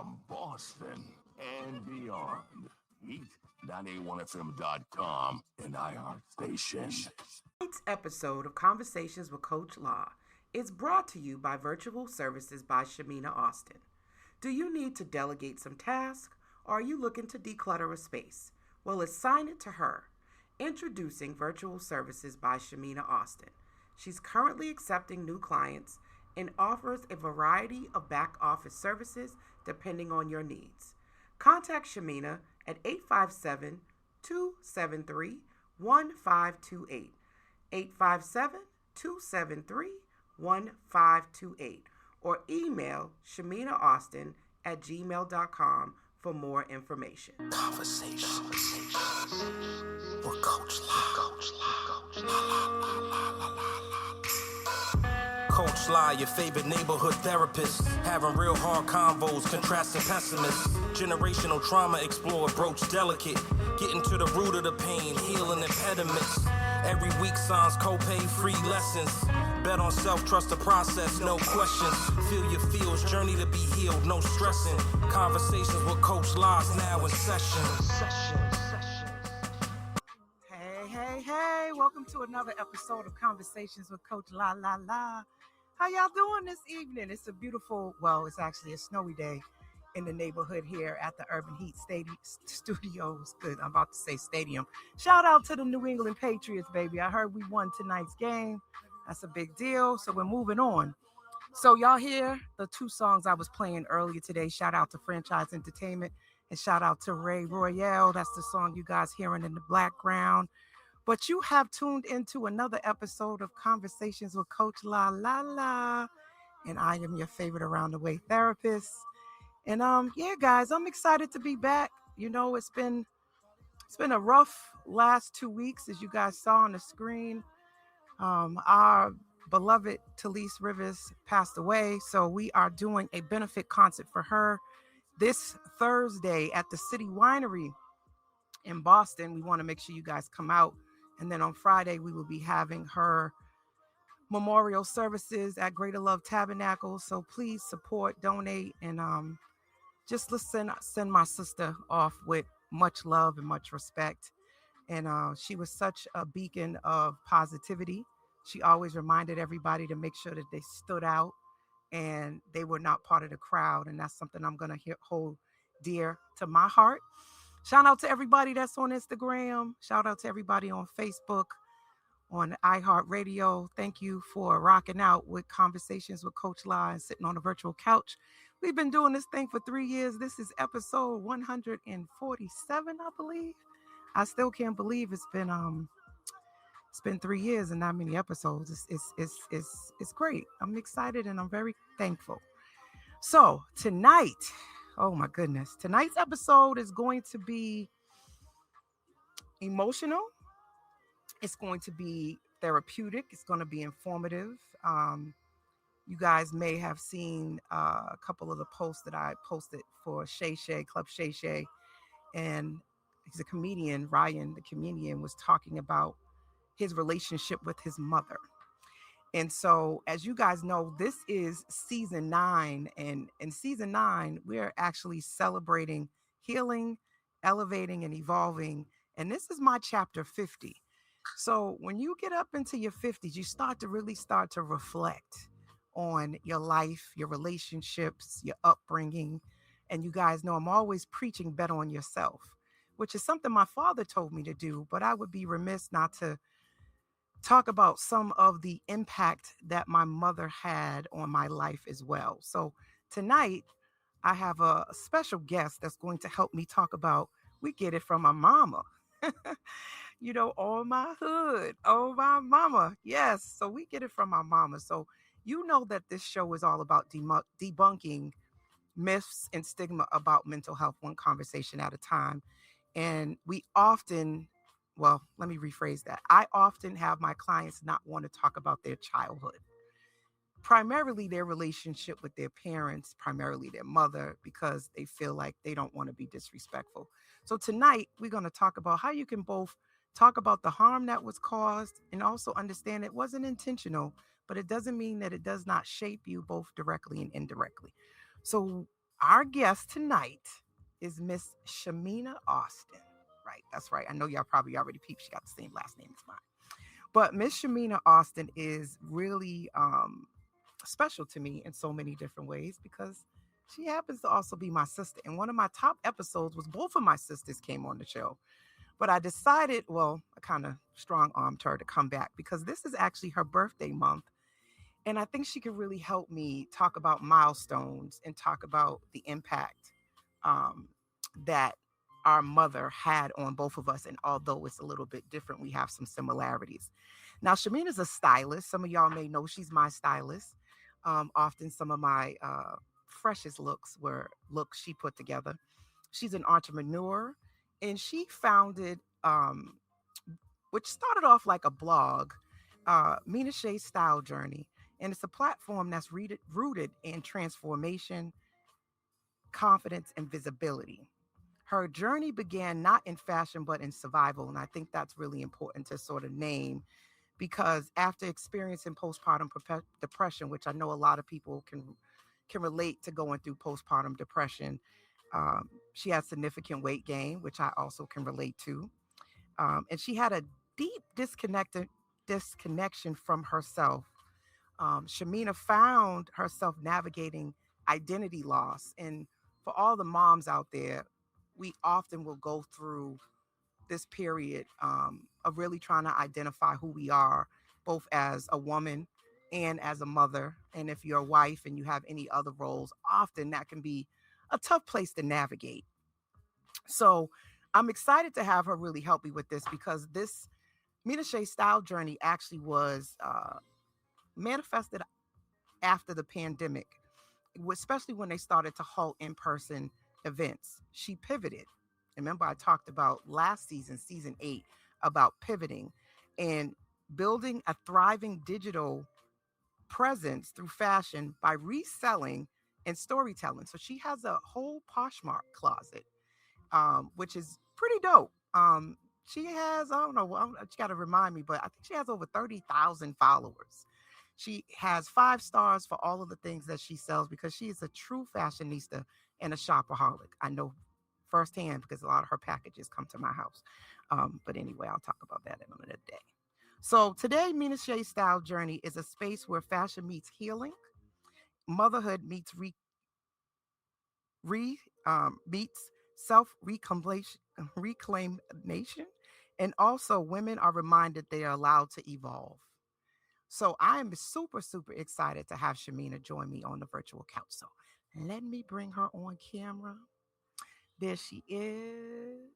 from Boston and beyond. Heat981fm.com and iHeartStation. Tonight's episode of Conversations with Coach La is brought to you by Virtual Services by Shamina Austin. Do you need to delegate some tasks, or are you looking to declutter a space? Well, assign it to her. Introducing Virtual Services by Shamina Austin. She's currently accepting new clients and offers a variety of back office services depending on your needs. Contact Shamina at 857-273-1528. 857-273-1528, or email shaminaaustin@gmail.com for more information. Conversations with Coach La. Coach La, your favorite neighborhood therapist, having real hard convos, contrasting pessimists, generational trauma explored, broach delicate, getting to the root of the pain, healing impediments. Every week signs copay, free lessons. Bet on self, trust the process, no questions. Feel your feels, journey to be healed, no stressing. Conversations with Coach La's now in session. Hey, welcome to another episode of Conversations with Coach La. How y'all doing this evening? It's a beautiful, it's actually a snowy day in the neighborhood here at the Urban Heat Studios. Good, I'm about to say stadium. Shout out to the New England Patriots, baby. I heard we won tonight's game. That's a big deal. So we're moving on. So y'all hear the two songs I was playing earlier today. Shout out to Franchise Entertainment and shout out to Ray Royale. That's the song you guys hearing in the background. But you have tuned into another episode of Conversations with Coach La. And I am your favorite around the way therapist. And guys, I'm excited to be back. You know, it's been a rough last 2 weeks, as you guys saw on the screen. Our beloved Talise Rivers passed away, so we are doing a benefit concert for her this Thursday at the City Winery in Boston. We want to make sure you guys come out. And then on Friday, we will be having her memorial services at Greater Love Tabernacle. So please support, donate, and just send my sister off with much love and much respect. And she was such a beacon of positivity. She always reminded everybody to make sure that they stood out and they were not part of the crowd. And that's something I'm going to hold dear to my heart. Shout out to everybody that's on Instagram. Shout out to everybody on Facebook, on iHeartRadio. Thank you for rocking out with Conversations with Coach La and sitting on a virtual couch. We've been doing this thing for 3 years. This is episode 147, I believe. I still can't believe it's been 3 years and not many episodes. It's great. I'm excited and I'm very thankful. So tonight, oh my goodness, tonight's episode is going to be emotional. It's going to be therapeutic. It's going to be informative. You guys may have seen a couple of the posts that I posted for Club Shay, and he's a comedian. Ryan, the comedian, was talking about his relationship with his mother. And so, as you guys know, this is season 9. And in season 9, we're actually celebrating healing, elevating, and evolving. And this is my chapter 50. So when you get up into your 50s, you start to reflect on your life, your relationships, your upbringing. And you guys know I'm always preaching bet on yourself, which is something my father told me to do. But I would be remiss not to talk about some of the impact that my mother had on my life as well. So tonight, I have a special guest that's going to help me talk about, we get it from my mama. Oh, my hood. Oh, my mama. Yes. So we get it from my mama. So you know that this show is all about debunking myths and stigma about mental health, one conversation at a time. And we often, let me rephrase that. I often have my clients not want to talk about their childhood, primarily their relationship with their parents, primarily their mother, because they feel like they don't want to be disrespectful. So tonight, we're going to talk about how you can both talk about the harm that was caused and also understand it wasn't intentional, but it doesn't mean that it does not shape you both directly and indirectly. So Our guest tonight is Miss Shamina Austin. Right, that's right. I know y'all probably already peeped. She got the same last name as mine. But Miss Shamina Austin is really special to me in so many different ways because she happens to also be my sister. And one of my top episodes was both of my sisters came on the show. But I decided, well, I kind of strong armed her to come back because this is actually her birthday month. And I think she could really help me talk about milestones and talk about the impact um, that our mother had on both of us. And although it's a little bit different, we have some similarities. Now, Shamina's a stylist. Some of y'all may know she's my stylist. Often, some of my freshest looks were looks she put together. She's an entrepreneur, and she founded, which started off like a blog, Mina Shay's Style Journey. And it's a platform that's rooted in transformation, confidence, and visibility. Her journey began not in fashion, but in survival. And I think that's really important to sort of name because after experiencing postpartum depression, which I know a lot of people can relate to going through postpartum depression, she had significant weight gain, which I also can relate to. And she had a deep disconnection from herself. Shamina found herself navigating identity loss. And for all the moms out there, we often will go through this period of really trying to identify who we are, both as a woman and as a mother. And if you're a wife and you have any other roles, often that can be a tough place to navigate. So I'm excited to have her really help me with this because this Mina Shea style journey actually was manifested after the pandemic, especially when they started to halt in person events. She pivoted. Remember, I talked about last season, season 8, about pivoting and building a thriving digital presence through fashion by reselling and storytelling. So she has a whole Poshmark closet, which is pretty dope. She has, I don't know, well, you got to remind me, but I think she has over 30,000 followers. She has 5 stars for all of the things that she sells because she is a true fashionista and a shopaholic. I know firsthand because a lot of her packages come to my house. But anyway, I'll talk about that in another day. So today, Mina Shea Style Journey is a space where fashion meets healing, motherhood meets self reclamation, and also women are reminded they are allowed to evolve. So I am super, super excited to have Shamina join me on the virtual couch. So let me bring her on camera. There she is.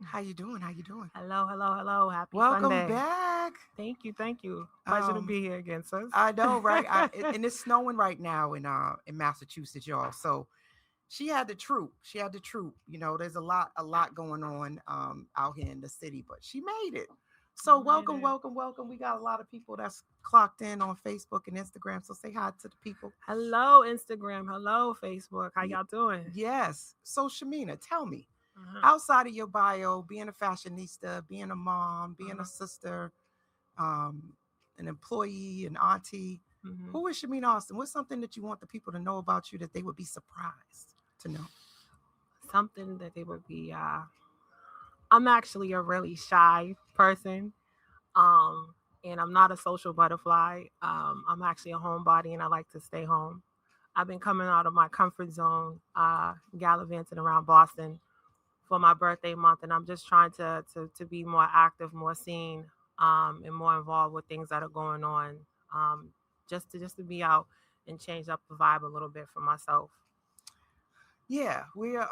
How you doing? How you doing? Hello, hello, hello. Happy Welcome Sunday. back. Thank you, thank you. Pleasure to be here again, sis. I know, right? And it's snowing right now in Massachusetts, y'all. So she had the troop. She had the troop. You know, there's a lot going on out here in the city, but she made it. So welcome, welcome, welcome. We got a lot of people that's clocked in on Facebook and Instagram. So say hi to the people. Hello, Instagram. Hello, Facebook. How y'all doing? Yes. So Shamina, tell me, outside of your bio, being a fashionista, being a mom, being a sister, an employee, an auntie, who is Shamina Austin? What's something that you want the people to know about you that they would be surprised to know? Something that they would be I'm actually a really shy person. And I'm not a social butterfly. I'm actually a homebody and I like to stay home. I've been coming out of my comfort zone, gallivanting around Boston for my birthday month, and I'm just trying to be more active, more seen, and more involved with things that are going on. Just to be out and change up the vibe a little bit for myself. Yeah, we're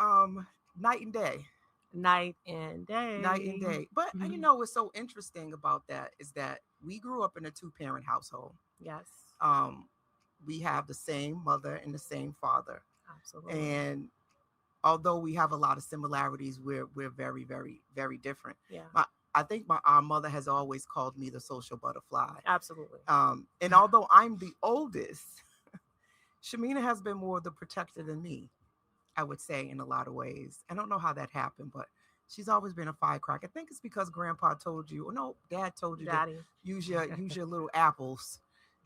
night and day. Night and day. Night and day. But you know what's so interesting about that is that we grew up in a 2-parent household. Yes. We have the same mother and the same father. Absolutely. And although we have a lot of similarities, we're very, very, very different. Yeah. I think our mother has always called me the social butterfly. Absolutely. And although I'm the oldest, Shamina has been more the protector than me, I would say, in a lot of ways. I don't know how that happened, but she's always been a firecracker. I think it's because Grandpa told you, or no, Dad told you Daddy. to use your little apples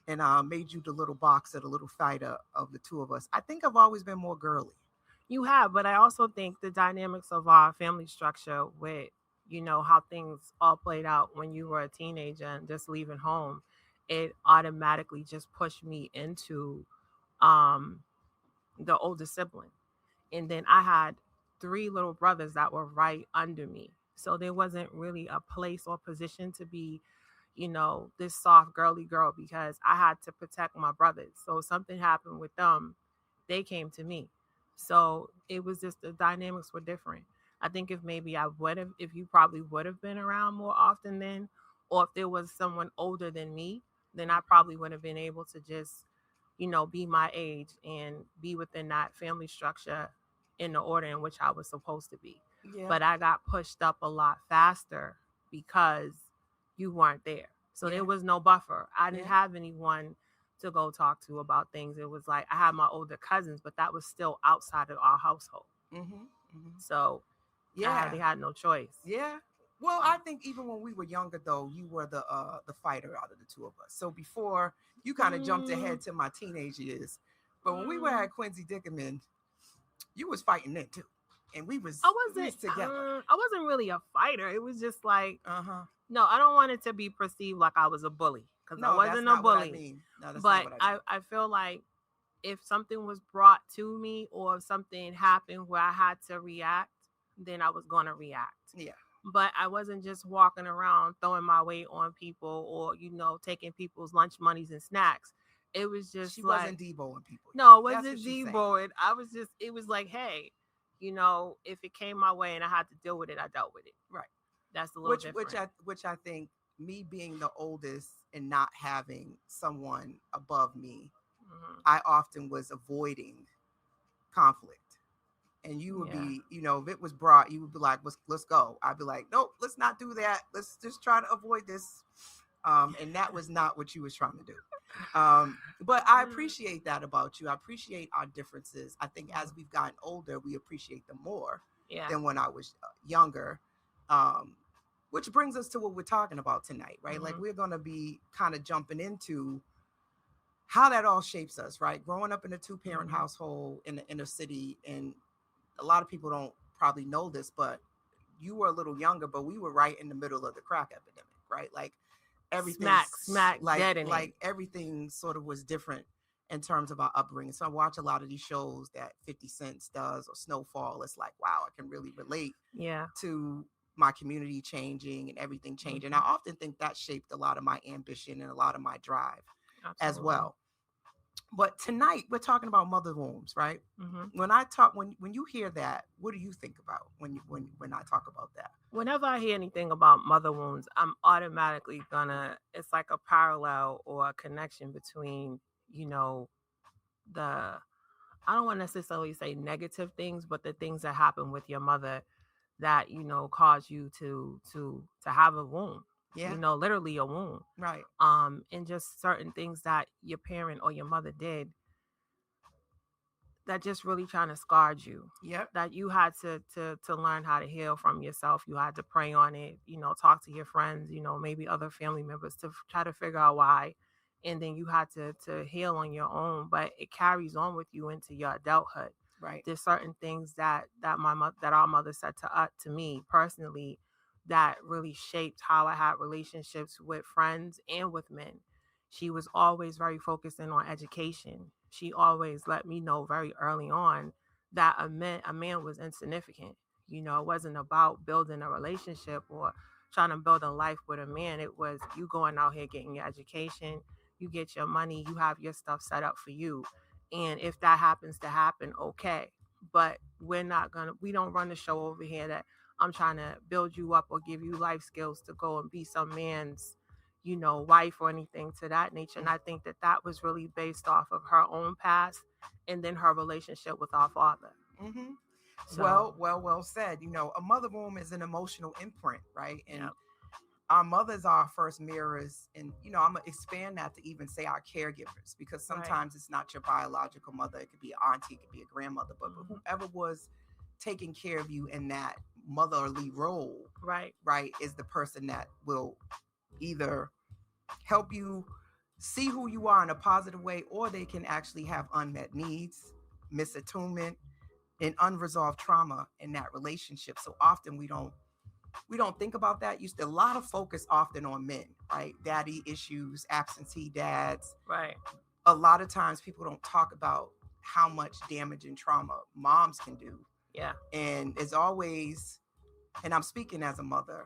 and made you the little boxer, the little fighter of the two of us. I think I've always been more girly. You have, but I also think the dynamics of our family structure with, how things all played out when you were a teenager and just leaving home, it automatically just pushed me into um the older sibling. And then I had three little brothers that were right under me. So there wasn't really a place or position to be, this soft girly girl because I had to protect my brothers. So if something happened with them, they came to me. So it was just the dynamics were different. I think if maybe I would have, if you probably would have been around more often then, or if there was someone older than me, then I probably would have been able to just, be my age and be within that family structure in the order in which I was supposed to be. Yeah. But I got pushed up a lot faster because you weren't there. So Yeah. there was no buffer. I didn't Yeah. have anyone to go talk to about things. It was like I had my older cousins, but that was still outside of our household. So Yeah. they had no choice. Yeah. Well, I think even when we were younger, though, you were the fighter out of the two of us. So before you kind of jumped ahead to my teenage years, but when we were at Quincy Dickerman, you was fighting then too, and we was together. I wasn't really a fighter. It was just like, Uh-huh. no, I don't want it to be perceived like I was a bully because I wasn't a bully. What I mean. No, that's but not what I mean. I feel like if something was brought to me or if something happened where I had to react, then I was going to react. Yeah. But I wasn't just walking around throwing my weight on people or, taking people's lunch monies and snacks. It was just she like, wasn't deboing people. No, it wasn't deboing. It was like, hey, if it came my way and I had to deal with it, I dealt with it. Right. That's a little different. Which I think me being the oldest and not having someone above me, I often was avoiding conflict. And you would be, if it was brought, you would be like, let's go. I'd be like, nope, let's not do that. Let's just try to avoid this. And that was not what you was trying to do. But I appreciate that about you. I appreciate our differences. I think as we've gotten older, we appreciate them more than when I was younger. Which brings us to what we're talking about tonight, right? Like we're going to be kind of jumping into how that all shapes us, right? Growing up in a two-parent household in the inner city, and a lot of people don't probably know this, but you were a little younger, but we were right in the middle of the crack epidemic, right? Like everything smack like everything sort of was different in terms of our upbringing. So I watch a lot of these shows that 50 Cent does or Snowfall. It's like, wow, I can really relate to my community changing and everything changing. I often think that shaped a lot of my ambition and a lot of my drive as well. But tonight we're talking about mother wombs, right? When you hear that, what do you think about when I talk about that? Whenever I hear anything about mother wounds, I'm automatically it's like a parallel or a connection between, I don't want to necessarily say negative things, but the things that happen with your mother that, cause you to have a wound. Yeah. Literally a wound. Right. And just certain things that your parent or your mother did that just really trying to scarred you. Yep. That you had to learn how to heal from yourself. You had to pray on it, talk to your friends, maybe other family members to try to figure out why. And then you had to heal on your own, but it carries on with you into your adulthood. Right. There's certain things that our mother said to me personally that really shaped how I had relationships with friends and with men. She was always very focused in on education. She always let me know very early on that a man was insignificant. It wasn't about building a relationship or trying to build a life with a man. It was you going out here getting your education, you get your money, you have your stuff set up for you. And if that happens to happen, okay. But we don't run the show over here that I'm trying to build you up or give you life skills to go and be some man's, wife or anything to that nature. And I think that was really based off of her own past and then her relationship with our father. Mm-hmm. So, well said. A mother womb is an emotional imprint, right? And our mothers are our first mirrors. And, I'm going to expand that to even say our caregivers, because sometimes it's not your biological mother. It could be an auntie, it could be a grandmother, but whoever was taking care of you in that motherly role, right, is the person that will either help you see who you are in a positive way, or they can actually have unmet needs, misattunement, and unresolved trauma in that relationship. So often we don't think about that. A lot of focus often on men, right? Daddy issues, absentee dads. Right. A lot of times people don't talk about how much damage and trauma moms can do. Yeah. And it's always, and I'm speaking as a mother,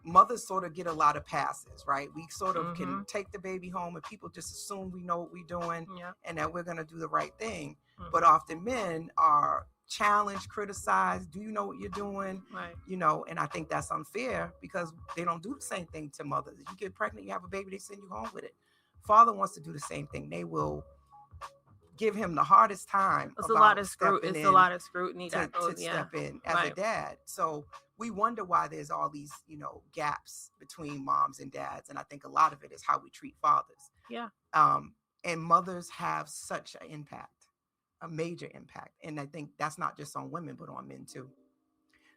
mothers sort of get a lot of passes, right? We sort of can take the baby home and people just assume we know what we're doing and that we're going to do the right thing. But often men are challenged, criticized. Do you know what you're doing? Right. You know, and I think that's unfair because they don't do the same thing to mothers. You get pregnant, you have a baby, they send you home with it. Father wants to do the same thing. They will give him the hardest time. It's a lot of scrutiny. It's a lot of scrutiny to step in as a dad. So we wonder why there's all these, you know, gaps between moms and dads. And I think a lot of it is how we treat fathers. Yeah. And mothers have such an impact, a major impact. And I think that's not just on women, but on men too.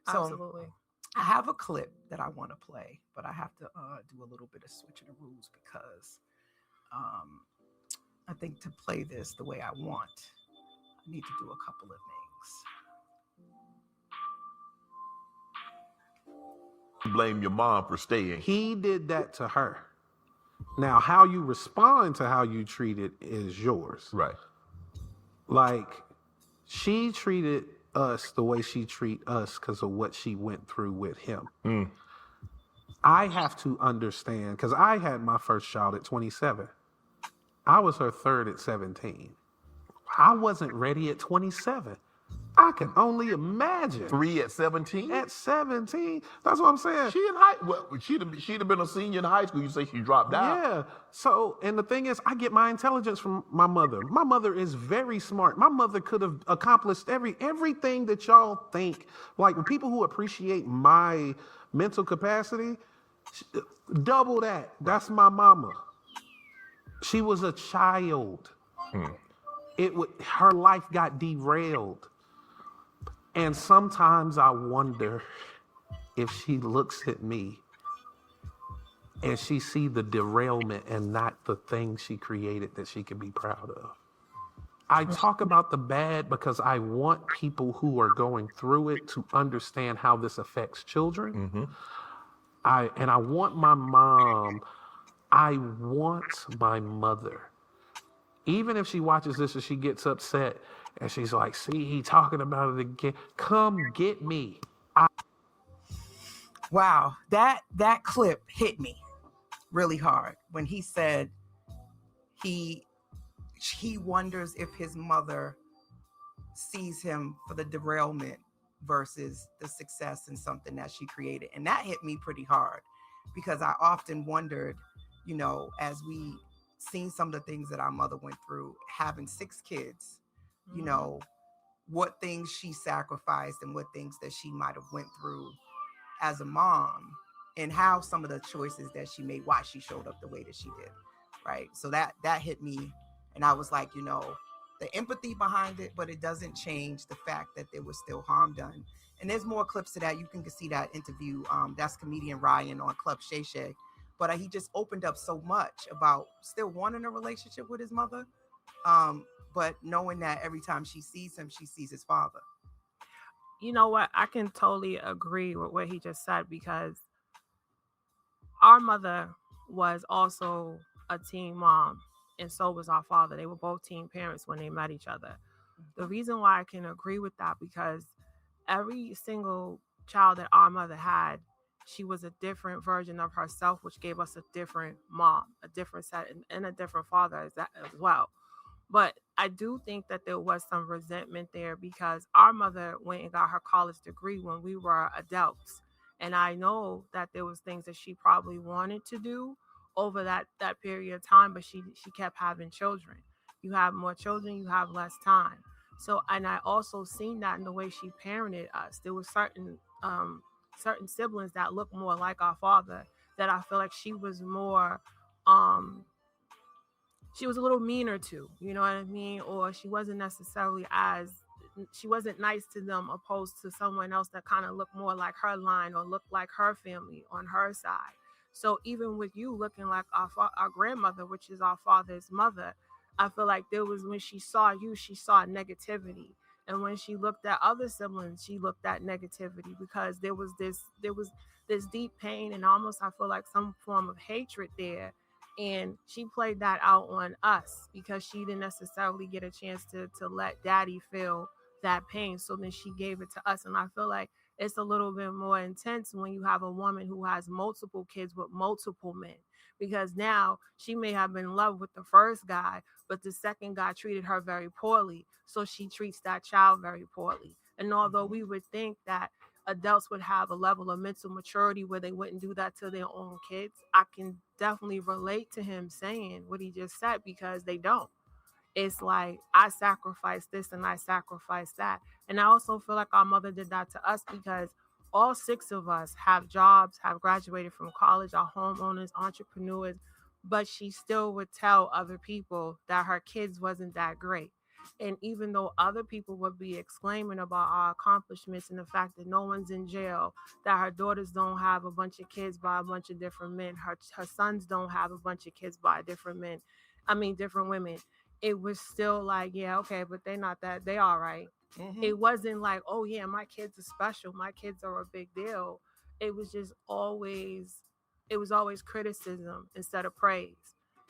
So absolutely. I have a clip that I want to play, but I have to do a little bit of switching the rules because I think to play this the way I want, I need to do a couple of things. Blame your mom for staying. He did that to her. Now, how you respond to how you treat it is yours. Right. Like, she treated us the way she treat us because of what she went through with him. I have to understand, because I had my first child at 27. I was her third at 17. I wasn't ready at 27. I can only imagine. 3 at 17? At 17. That's what I'm saying. She'd have been a senior in high school. You say she dropped out. Yeah. So, and the thing is, I get my intelligence from my mother. My mother is very smart. My mother could have accomplished everything that y'all think. Like, when people who appreciate my mental capacity, double that. That's my mama. She was a child. Her life got derailed. And sometimes I wonder if she looks at me and she see the derailment and not the thing she created that she can be proud of. I talk about the bad because I want people who are going through it to understand how this affects children. I want my mom, I want my mother, even if she watches this and she gets upset and she's like, see, he talking about it again. Come get me. Wow, that clip hit me really hard when he said he wonders if his mother sees him for the derailment versus the success in something that she created. And that hit me pretty hard because I often wondered, you know, as we seen some of the things that our mother went through, having 6 kids, you know, what things she sacrificed and what things that she might have went through as a mom, and how some of the choices that she made, why she showed up the way that she did, right? So that hit me, and I was like, you know, the empathy behind it, but it doesn't change the fact that there was still harm done. And there's more clips to that. You can see that interview. That's comedian Ryan on Club Shay Shay. But he just opened up so much about still wanting a relationship with his mother, but knowing that every time she sees him, she sees his father. You know what? I can totally agree with what he just said, because our mother was also a teen mom, and so was our father. They were both teen parents when they met each other. The reason why I can agree with that, because every single child that our mother had, she was a different version of herself, which gave us a different mom, a different set, and a different father as well. But I do think that there was some resentment there, because our mother went and got her college degree when we were adults. And I know that there was things that she probably wanted to do over that period of time, but she kept having children. You have more children, you have less time. So, and I also seen that in the way she parented us. There was certain siblings that looked more like our father that I feel like she was more, she was a little meaner to, you know what I mean? Or she wasn't necessarily she wasn't nice to them, opposed to someone else that kind of looked more like her line or looked like her family on her side. So even with you looking like our grandmother, which is our father's mother, I feel like there was, when she saw you, she saw negativity. And when she looked at other siblings, she looked at negativity, because there was this deep pain, and almost, I feel like, some form of hatred there. And she played that out on us because she didn't necessarily get a chance to let daddy feel that pain. So then she gave it to us. And I feel like it's a little bit more intense when you have a woman who has multiple kids with multiple men, because now she may have been in love with the first guy, but the second guy treated her very poorly. So she treats that child very poorly. And although we would think that adults would have a level of mental maturity where they wouldn't do that to their own kids, I can definitely relate to him saying what he just said, because they don't. It's like, I sacrificed this and I sacrificed that. And I also feel like our mother did that to us, because all six of us have jobs, have graduated from college, are homeowners, entrepreneurs, but she still would tell other people that her kids wasn't that great. And even though other people would be exclaiming about our accomplishments and the fact that no one's in jail, that her daughters don't have a bunch of kids by a bunch of different men, her sons don't have a bunch of kids by different men, different women, it was still like, yeah, okay, but they're not that, they all right. It wasn't like, oh yeah, my kids are special, my kids are a big deal. It was just always, it was always criticism instead of praise.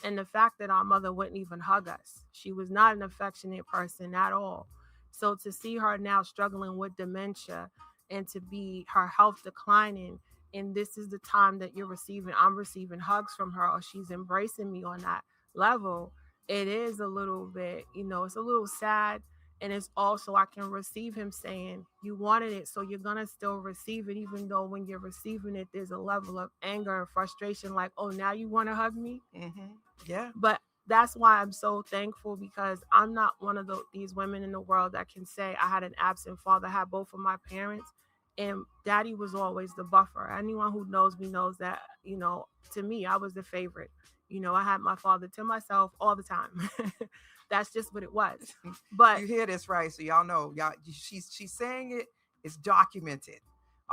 And the fact that our mother wouldn't even hug us, she was not an affectionate person at all. So to see her now struggling with dementia, and to be her health declining, and this is the time that I'm receiving hugs from her, or she's embracing me on that level, it is a little bit, it's a little sad. And it's also, I can receive him saying, you wanted it, so you're going to still receive it, even though when you're receiving it, there's a level of anger and frustration, like, oh, now you want to hug me? Yeah. But that's why I'm so thankful, because I'm not one of these women in the world that can say I had an absent father. I had both of my parents, and daddy was always the buffer. Anyone who knows me knows that, to me, I was the favorite. I had my father to myself all the time. That's just what it was. But You hear this, right? So y'all know, she's saying it. It's documented.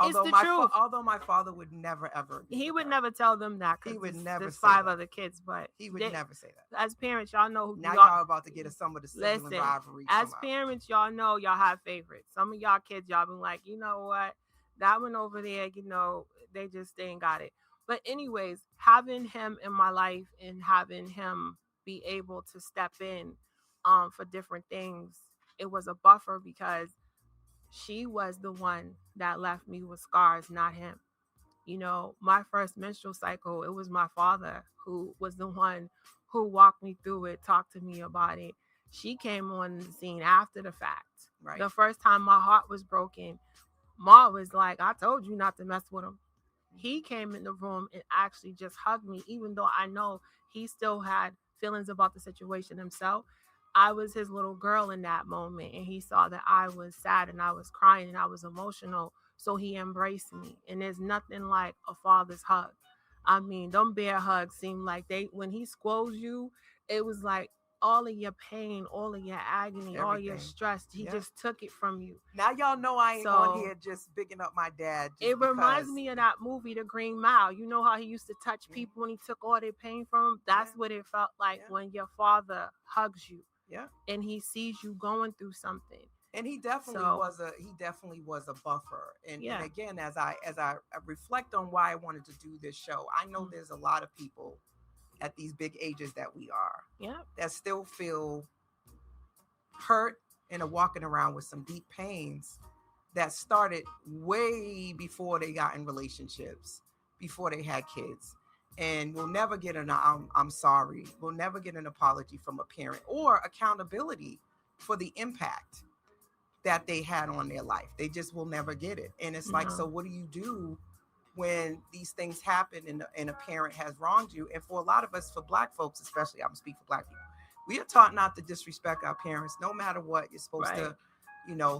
It's the truth. Although my father would never ever. He would never tell them that. He would never there's say 5 that. other kids, but He would never say that. As parents, y'all know Now y'all about to get some of the sibling listen, rivalry. as parents, y'all know y'all have favorites. Some of y'all kids, y'all been like, you know what, that one over there, they ain't got it. But anyways, having him in my life and having him be able to step in for different things, it was a buffer, because she was the one that left me with scars, not him. My first menstrual cycle, it was my father who was the one who walked me through it, talked to me about it. She came on the scene after the fact. Right. The first time my heart was broken, Ma was like, I told you not to mess with him. He came in the room and actually just hugged me, even though I know he still had feelings about the situation himself. I was his little girl in that moment, and he saw that I was sad and I was crying and I was emotional. So he embraced me. And there's nothing like a father's hug. Them bear hugs seem like when he squoze you, it was like all of your pain, all of your agony, all your stress. He just took it from you. Now y'all know I ain't on here just bigging up my dad. It reminds me of that movie, The Green Mile. You know how he used to touch people when he took all their pain from them? That's what it felt like when your father hugs you. Yeah. And he sees you going through something. And he definitely was a buffer. And again, as I reflect on why I wanted to do this show, I know there's a lot of people at these big ages that we are, that still feel hurt and are walking around with some deep pains that started way before they got in relationships, before they had kids. And we'll never get an I'm sorry. We'll never get an apology from a parent or accountability for the impact that they had on their life. They just will never get it. And it's like, so what do you do when these things happen and a parent has wronged you? And for a lot of us, for Black folks especially, I'm speaking for Black people, we are taught not to disrespect our parents. No matter what, you're supposed to,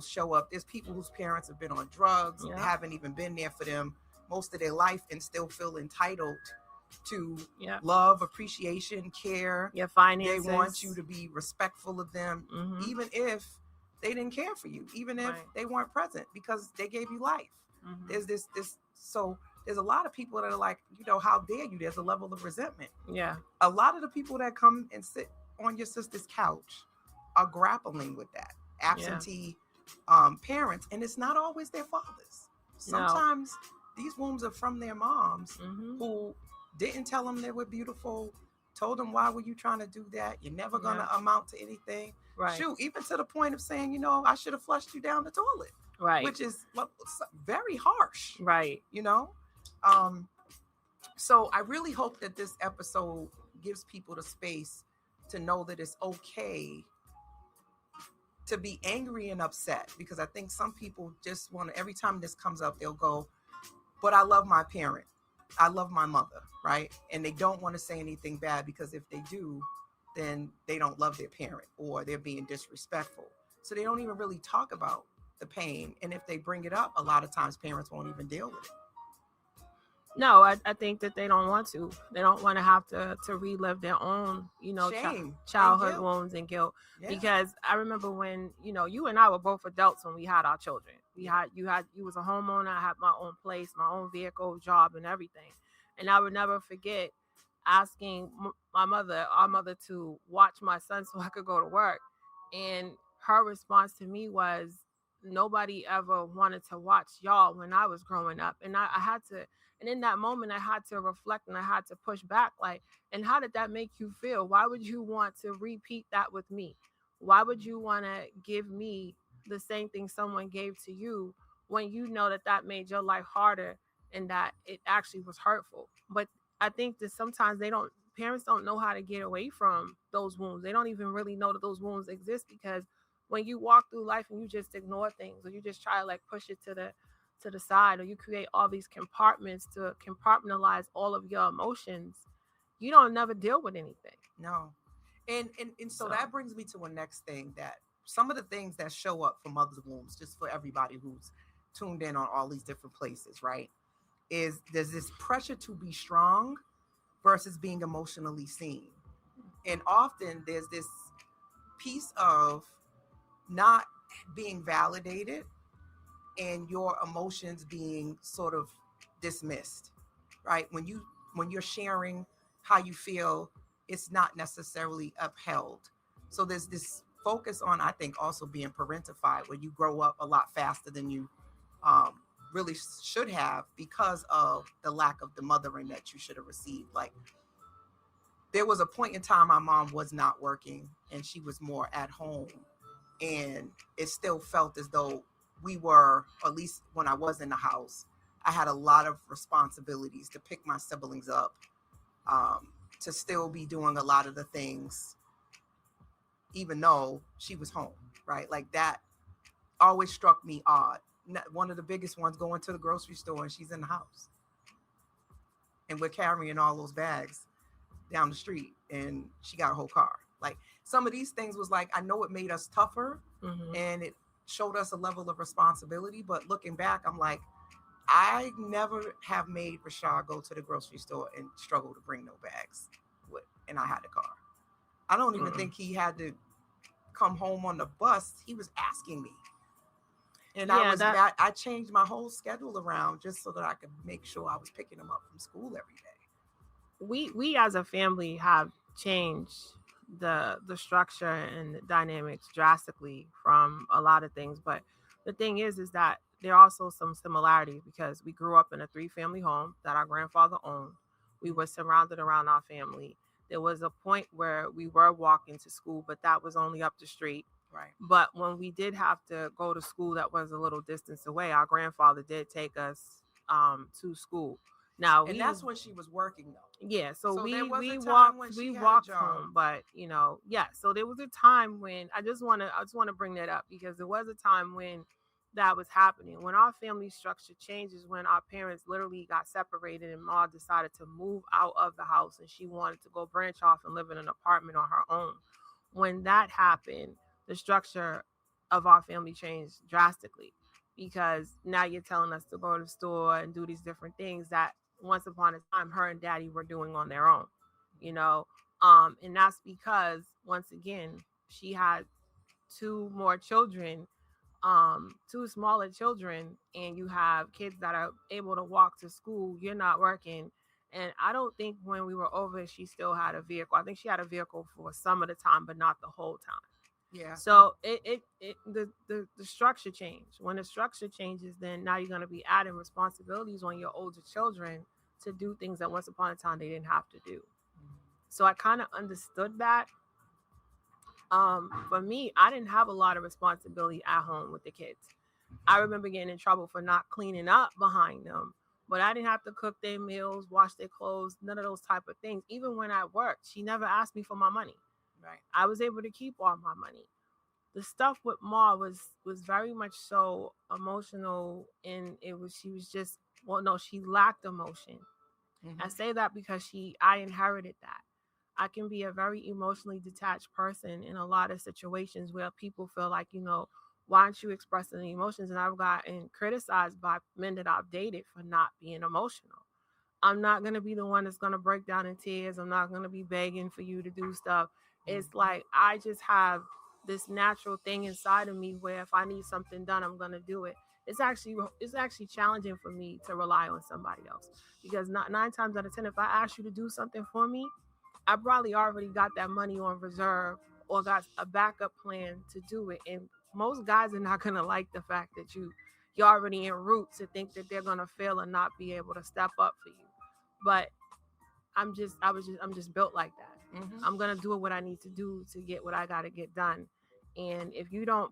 show up. There's people whose parents have been on drugs, haven't even been there for them most of their life, and still feel entitled to love, appreciation, care. Your finances. They want you to be respectful of them, even if they didn't care for you, even if they weren't present, because they gave you life. There's this. So there's a lot of people that are like, how dare you? There's a level of resentment. Yeah. A lot of the people that come and sit on your sister's couch are grappling with that. Yeah. Absentee parents, and it's not always their fathers. No. Sometimes these wombs are from their moms Mm-hmm. who didn't tell them they were beautiful, told them, why were you trying to do that? You're never going to Yeah. amount to anything. Right. Shoot, even to the point of saying, I should have flushed you down the toilet. Right. Which is very harsh. Right. So I really hope that this episode gives people the space to know that it's okay to be angry and upset, because I think some people just want to, every time this comes up, they'll go, but I love my parent. I love my mother, right? And they don't want to say anything bad, because if they do, then they don't love their parent or they're being disrespectful. So they don't even really talk about the pain. And if they bring it up, a lot of times parents won't even deal with it. No, I think that they don't want to. They don't want to have to relive their own, Shame childhood and wounds and guilt. Yeah. Because I remember when, you and I were both adults when we had our children. You was a homeowner. I had my own place, my own vehicle, job, and everything. And I would never forget asking our mother, to watch my son so I could go to work. And her response to me was, nobody ever wanted to watch y'all when I was growing up. And I had to, and in that moment, I had to reflect and I had to push back. Like, and how did that make you feel? Why would you want to repeat that with me? Why would you want to give me the same thing someone gave to you when you know that made your life harder and that it actually was hurtful? But I think that sometimes parents don't know how to get away from those wounds. They don't even really know that those wounds exist, because when you walk through life and you just ignore things, or you just try to push it to the side, or you create all these compartments to compartmentalize all of your emotions, you don't never deal with anything. No. And so that brings me to a next thing, that some of the things that show up for mother's wombs, just for everybody who's tuned in on all these different places, right, is there's this pressure to be strong versus being emotionally seen. And often there's this piece of not being validated and your emotions being sort of dismissed, right? When you're sharing how you feel, it's not necessarily upheld. So there's this focus on, I think, also being parentified, where you grow up a lot faster than you really should have, because of the lack of the mothering that you should have received. Like, there was a point in time my mom was not working and she was more at home, and it still felt as though we were, at least when I was in the house, I had a lot of responsibilities to pick my siblings up, to still be doing a lot of the things, even though she was home, right? Like, that always struck me odd. One of the biggest ones, going to the grocery store and she's in the house. And we're carrying all those bags down the street and she got a whole car. Like, some of these things was like, I know it made us tougher, and it showed us a level of responsibility. But looking back, I'm like, I never have made Rashad go to the grocery store and struggle to bring no bags and I had a car. I don't even think he had to come home on the bus. He was asking me. And I changed my whole schedule around just so that I could make sure I was picking him up from school every day. We as a family have changed the structure and the dynamics drastically from a lot of things. But the thing is that there are also some similarities, because we grew up in a 3-family home that our grandfather owned. We were surrounded around our family. There was a point where we were walking to school, but that was only up the street. Right. But when we did have to go to school that was a little distance away, our grandfather did take us to school. Now, and that's when she was working, though. Yeah, so we walked home, but so there was a time when I just want to bring that up, because there was a time when that was happening, when our family structure changes, when our parents literally got separated and Ma decided to move out of the house and she wanted to go branch off and live in an apartment on her own. When that happened, the structure of our family changed drastically, because now you're telling us to go to the store and do these different things that once upon a time her and Daddy were doing on their own, and that's because, once again, she had 2 more children two smaller children and you have kids that are able to walk to school, you're not working. And I don't think when we were over, she still had a vehicle. I think she had a vehicle for some of the time, but not the whole time. Yeah. So the structure changed. When the structure changes, then now you're going to be adding responsibilities on your older children to do things that once upon a time they didn't have to do. So I kind of understood that. For me, I didn't have a lot of responsibility at home with the kids. I remember getting in trouble for not cleaning up behind them, but I didn't have to cook their meals, wash their clothes, none of those type of things. Even when I worked, she never asked me for my money. Right. I was able to keep all my money. The stuff with Ma was very much so emotional, and she was just, well, no, she lacked emotion. I say that because I inherited that. I can be a very emotionally detached person in a lot of situations where people feel like, why aren't you expressing the emotions? And I've gotten criticized by men that I've dated for not being emotional. I'm not going to be the one that's going to break down in tears. I'm not going to be begging for you to do stuff. It's like I just have this natural thing inside of me where if I need something done, I'm going to do it. It's actually challenging for me to rely on somebody else because not 9 times out of 10, if I ask you to do something for me, I probably already got that money on reserve or got a backup plan to do it. And most guys are not going to like the fact that you're already en route to think that they're going to fail and not be able to step up for you. But I'm just built like that. I'm going to do what I need to do to get what I got to get done. And if you don't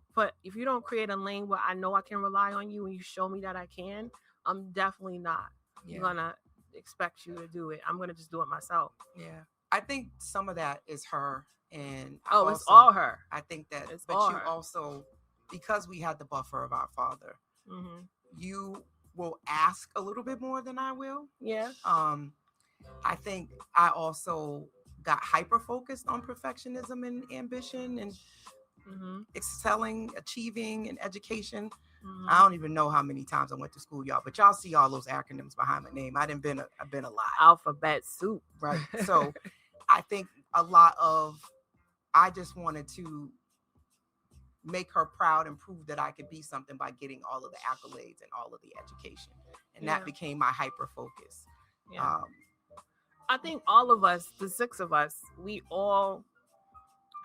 create a lane where I know I can rely on you and you show me that I can, I'm definitely not going to expect you to do it. I'm going to just do it myself. Yeah. I think some of that is her, and it's all her. I think that, it's but all you her. Also, because we had the buffer of our father, you will ask a little bit more than I will. Yeah. I think I also got hyper focused on perfectionism and ambition and excelling, achieving, and education. I don't even know how many times I went to school, y'all, but y'all see all those acronyms behind my name. I've been a lot. Alphabet soup. Right. So I think a lot of, I just wanted to make her proud and prove that I could be something by getting all of the accolades and all of the education. And that became my hyper focus. Yeah. I think all of us, the 6 of us, we all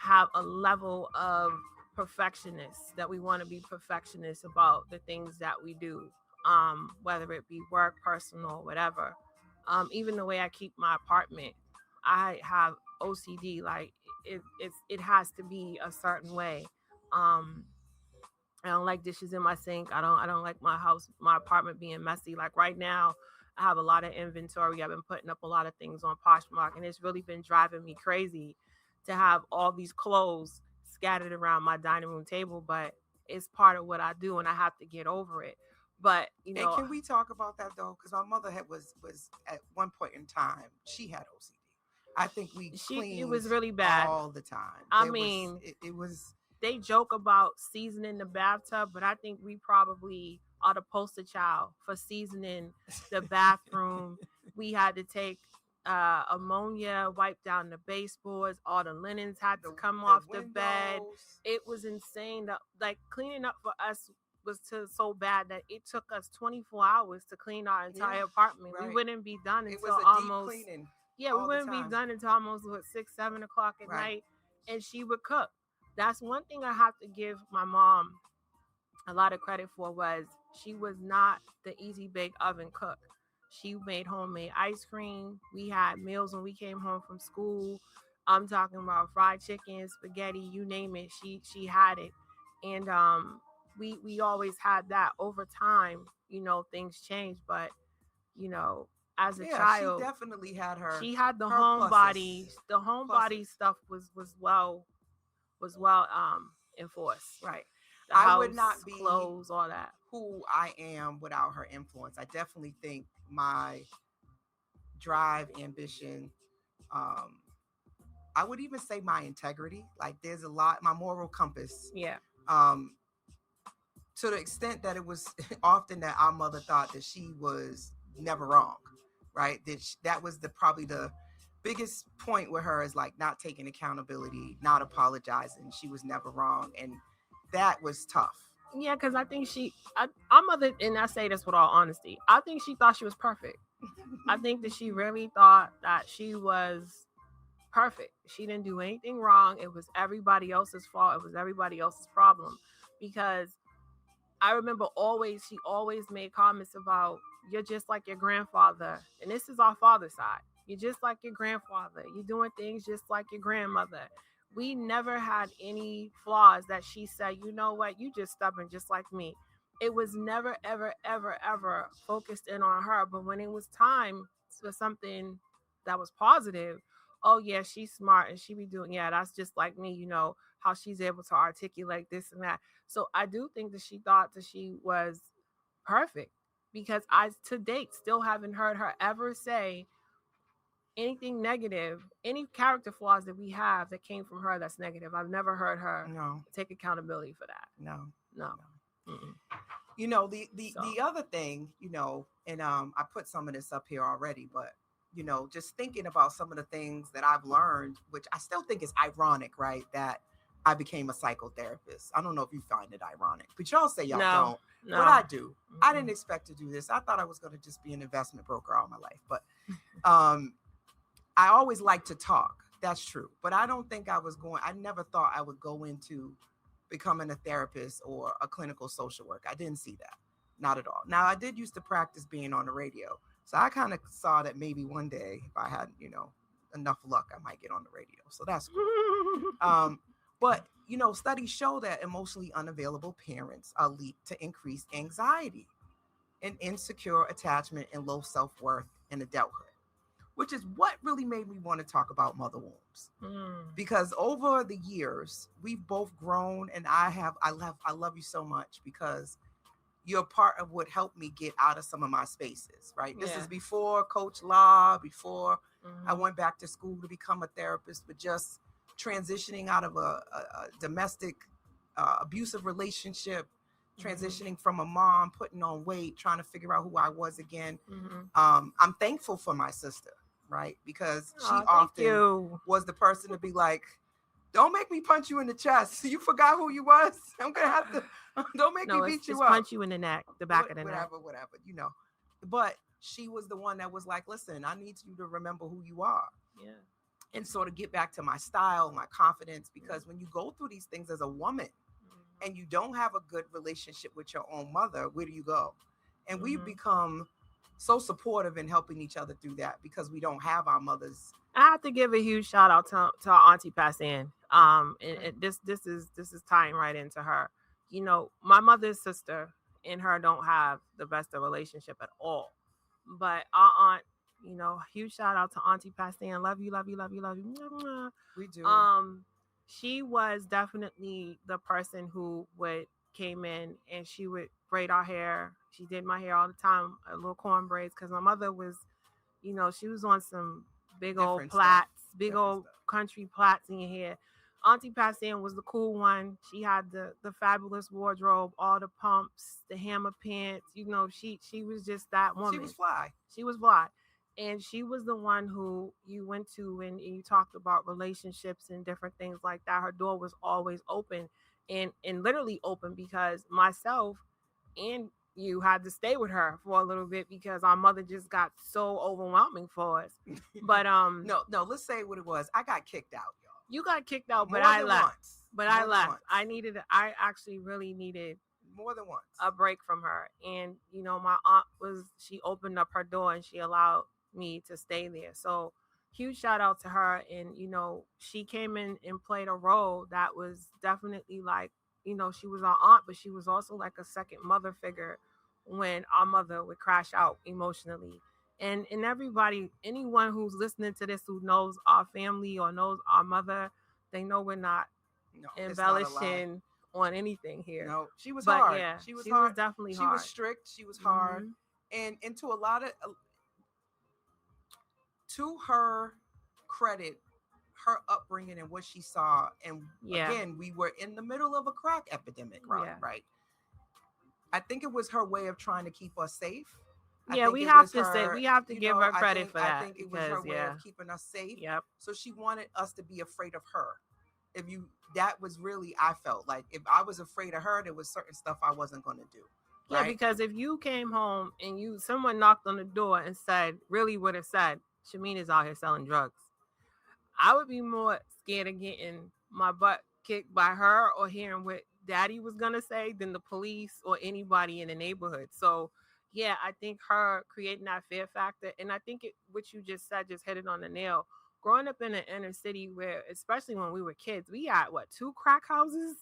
have a level of perfectionists that we want to be perfectionists about the things that we do, whether it be work, personal, whatever. Even the way I keep my apartment, I have OCD. Like it has to be a certain way. I don't like dishes in my sink. I don't like my apartment being messy. Like right now, I have a lot of inventory. I've been putting up a lot of things on Poshmark, and it's really been driving me crazy to have all these clothes scattered around my dining room table. But it's part of what I do, and I have to get over it. But and can we talk about that though? Because my mother was at one point in time, she had OCD. I think it was really bad all the time. It was. They joke about seasoning the bathtub, but I think we probably are the poster child for seasoning the bathroom. We had to take ammonia, wipe down the baseboards. All the linens had to come off the bed. It was insane. Like cleaning up for us was so bad that it took us 24 hours to clean our entire apartment. Right. We wouldn't be done until almost deep cleaning. Yeah, we wouldn't be done until almost 6-7 o'clock at night, and she would cook. That's one thing I have to give my mom a lot of credit for, was she was not the easy bake oven cook. She made homemade ice cream. We had meals when we came home from school. I'm talking about fried chicken, spaghetti, you name it. She had it. And we always had that. Over time, things change, but as a child, she definitely had her. She had the homebody. The homebody stuff was well enforced. Right. The house, I would not be clothes, all that. Who I am without her influence. I definitely think my drive, ambition, I would even say my integrity. Like there's a lot, my moral compass. Yeah. To the extent that it was often that our mother thought that she was never wrong, right? That was probably the biggest point with her, is like not taking accountability, not apologizing. She was never wrong. And that was tough. Yeah, because I think our mother, and I say this with all honesty, I think she thought she was perfect. I think that she really thought that she was perfect. She didn't do anything wrong. It was everybody else's fault. It was everybody else's problem. Because I remember she always made comments about, you're just like your grandfather. And this is our father's side. You're just like your grandfather. You're doing things just like your grandmother. We never had any flaws that she said, you know what, you just stubborn just like me. It was never, ever, ever, ever focused in on her. But when it was time for something that was positive, oh yeah, she's smart and she be doing, yeah, that's just like me, how she's able to articulate this and that. So I do think that she thought that she was perfect, because I to date still haven't heard her ever say anything negative, any character flaws that we have that came from her that's negative. I've never heard her No, take accountability for that. no, No. no. Mm-mm. The other thing, and I put some of this up here already, but just thinking about some of the things that I've learned, which I still think is ironic, right? That I became a psychotherapist. I don't know if you find it ironic, but y'all say y'all don't. No. But I do. Mm-mm. I didn't expect to do this. I thought I was going to just be an investment broker all my life, but I always like to talk. That's true. But I don't think I never thought I would go into becoming a therapist or a clinical social worker. I didn't see that. Not at all. Now, I did used to practice being on the radio. So I kind of saw that maybe one day, if I had, enough luck, I might get on the radio. So that's cool. But, studies show that emotionally unavailable parents are linked to increased anxiety and insecure attachment and low self-worth in adulthood, which is what really made me want to talk about mother wombs. Because over the years, we've both grown, and I love you so much, because you're part of what helped me get out of some of my spaces, right? This is before Coach La, before I went back to school to become a therapist, but just transitioning out of a domestic abusive relationship, transitioning from a mom, putting on weight, trying to figure out who I was again. I'm thankful for my sister, right? Because she often was the person to be like, don't make me punch you in the chest. You forgot who you was. I'm going to have to, don't make me beat you up. Punch you in the neck, the back of the neck. Whatever, But she was the one that was like, listen, I need you to remember who you are. Yeah. And sort of get back to my style, my confidence, because when you go through these things as a woman and you don't have a good relationship with your own mother, where do you go? And we've become so supportive in helping each other through that because we don't have our mothers. I have to give a huge shout out to our auntie Passan. And this is tying right into her. My mother's sister and her don't have the best of relationship at all. But our aunt, huge shout out to Auntie Pastan. Love you, love you, love you, love you. We do. She was definitely the person who came in and she would braid our hair. She did my hair all the time, a little corn braids, because my mother was, she was on some big old plaits, old country plaits in your hair. Auntie Passan was the cool one. She had the fabulous wardrobe, all the pumps, the hammer pants. She was just that woman. She was fly. She was fly. And she was the one who you went to and you talked about relationships and different things like that. Her door was always open and literally open, because myself and you had to stay with her for a little bit because our mother just got so overwhelming for us. But no, let's say what it was. I got kicked out, y'all. You got kicked out, but I left. I actually really needed more than once a break from her. And my aunt she opened up her door and she allowed me to stay there. So huge shout out to her. And she came in and played a role that was definitely like, she was our aunt, but she was also like a second mother figure when our mother would crash out emotionally. And anyone who's listening to this who knows our family or knows our mother, they know we're not embellishing on anything here. No, she was hard. Yeah, she was she hard. Was definitely she hard. Was strict. She was hard. And to a lot of, to her credit, her upbringing and what she saw, and again, we were in the middle of a crack epidemic, right? I think it was her way of trying to keep us safe. We have to give her credit for that. I think it was her way of keeping us safe. Yep. So she wanted us to be afraid of her. If you that was really, I felt like if I was afraid of her, there was certain stuff I wasn't going to do. Yeah, Right. because if you came home and someone knocked on the door and said, really would have said, Shamina's out here selling drugs, I would be more scared of getting my butt kicked by her or hearing what daddy was going to say than the police or anybody in the neighborhood. So, yeah, I think her creating that fear factor, and I think what you just said just hit it on the nail. Growing up in an inner city where, especially when we were kids, we had what, 2 crack houses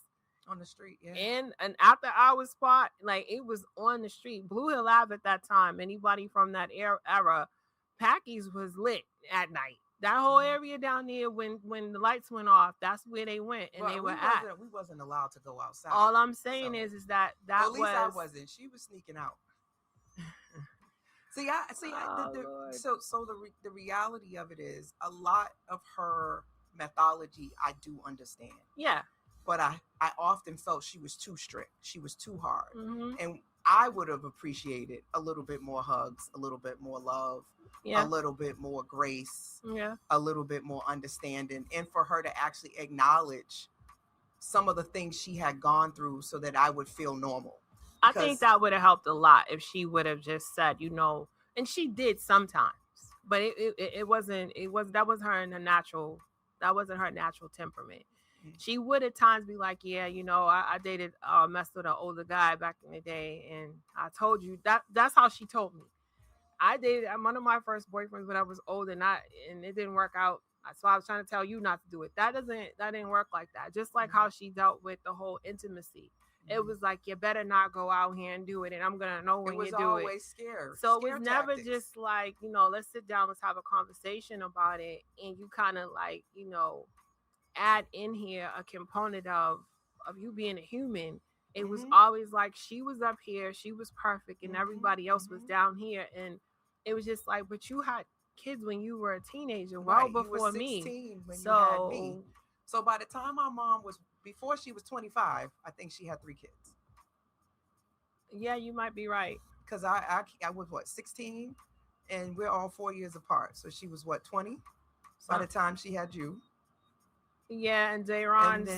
on the street, yeah, and an after hours spot. Like, it was on the street. Blue Hill Ave at that time, anybody from that era, Packies was lit at night. That whole area down there, when the lights went off, that's where they went, and they were at. We wasn't allowed to go outside. All I'm saying is that at least I wasn't. She was sneaking out. The reality of it is a lot of her methodology I do understand. Yeah. But I often felt she was too strict. She was too hard. Mm-hmm. And I would have appreciated a little bit more hugs, a little bit more love, a little bit more grace, a little bit more understanding, and for her to actually acknowledge some of the things she had gone through so that I would feel normal. I think that would have helped a lot if she would have just said, and she did sometimes, but that wasn't her natural temperament. She would at times be like, yeah, I dated, messed with an older guy back in the day. And I told you that's how she told me. I dated one of my first boyfriends when I was older, and it didn't work out. So I was trying to tell you not to do it. That didn't work like that. Just like how she dealt with the whole intimacy. It was like, you better not go out here and do it. And I'm going to know when you do it. It was always scared. So it was never just like, let's sit down, let's have a conversation about it. And you kind of like, add in here a component of you being a human. It was always like she was up here, she was perfect, and everybody else was down here. And it was just like, but you had kids when you were a teenager, well before me. When you had me. So by the time my mom before she was 25, I think she had 3 kids. Yeah, you might be right. Because I was 16, and we're all 4 years apart. So she was 20 by the time she had you. Yeah, and Dayron's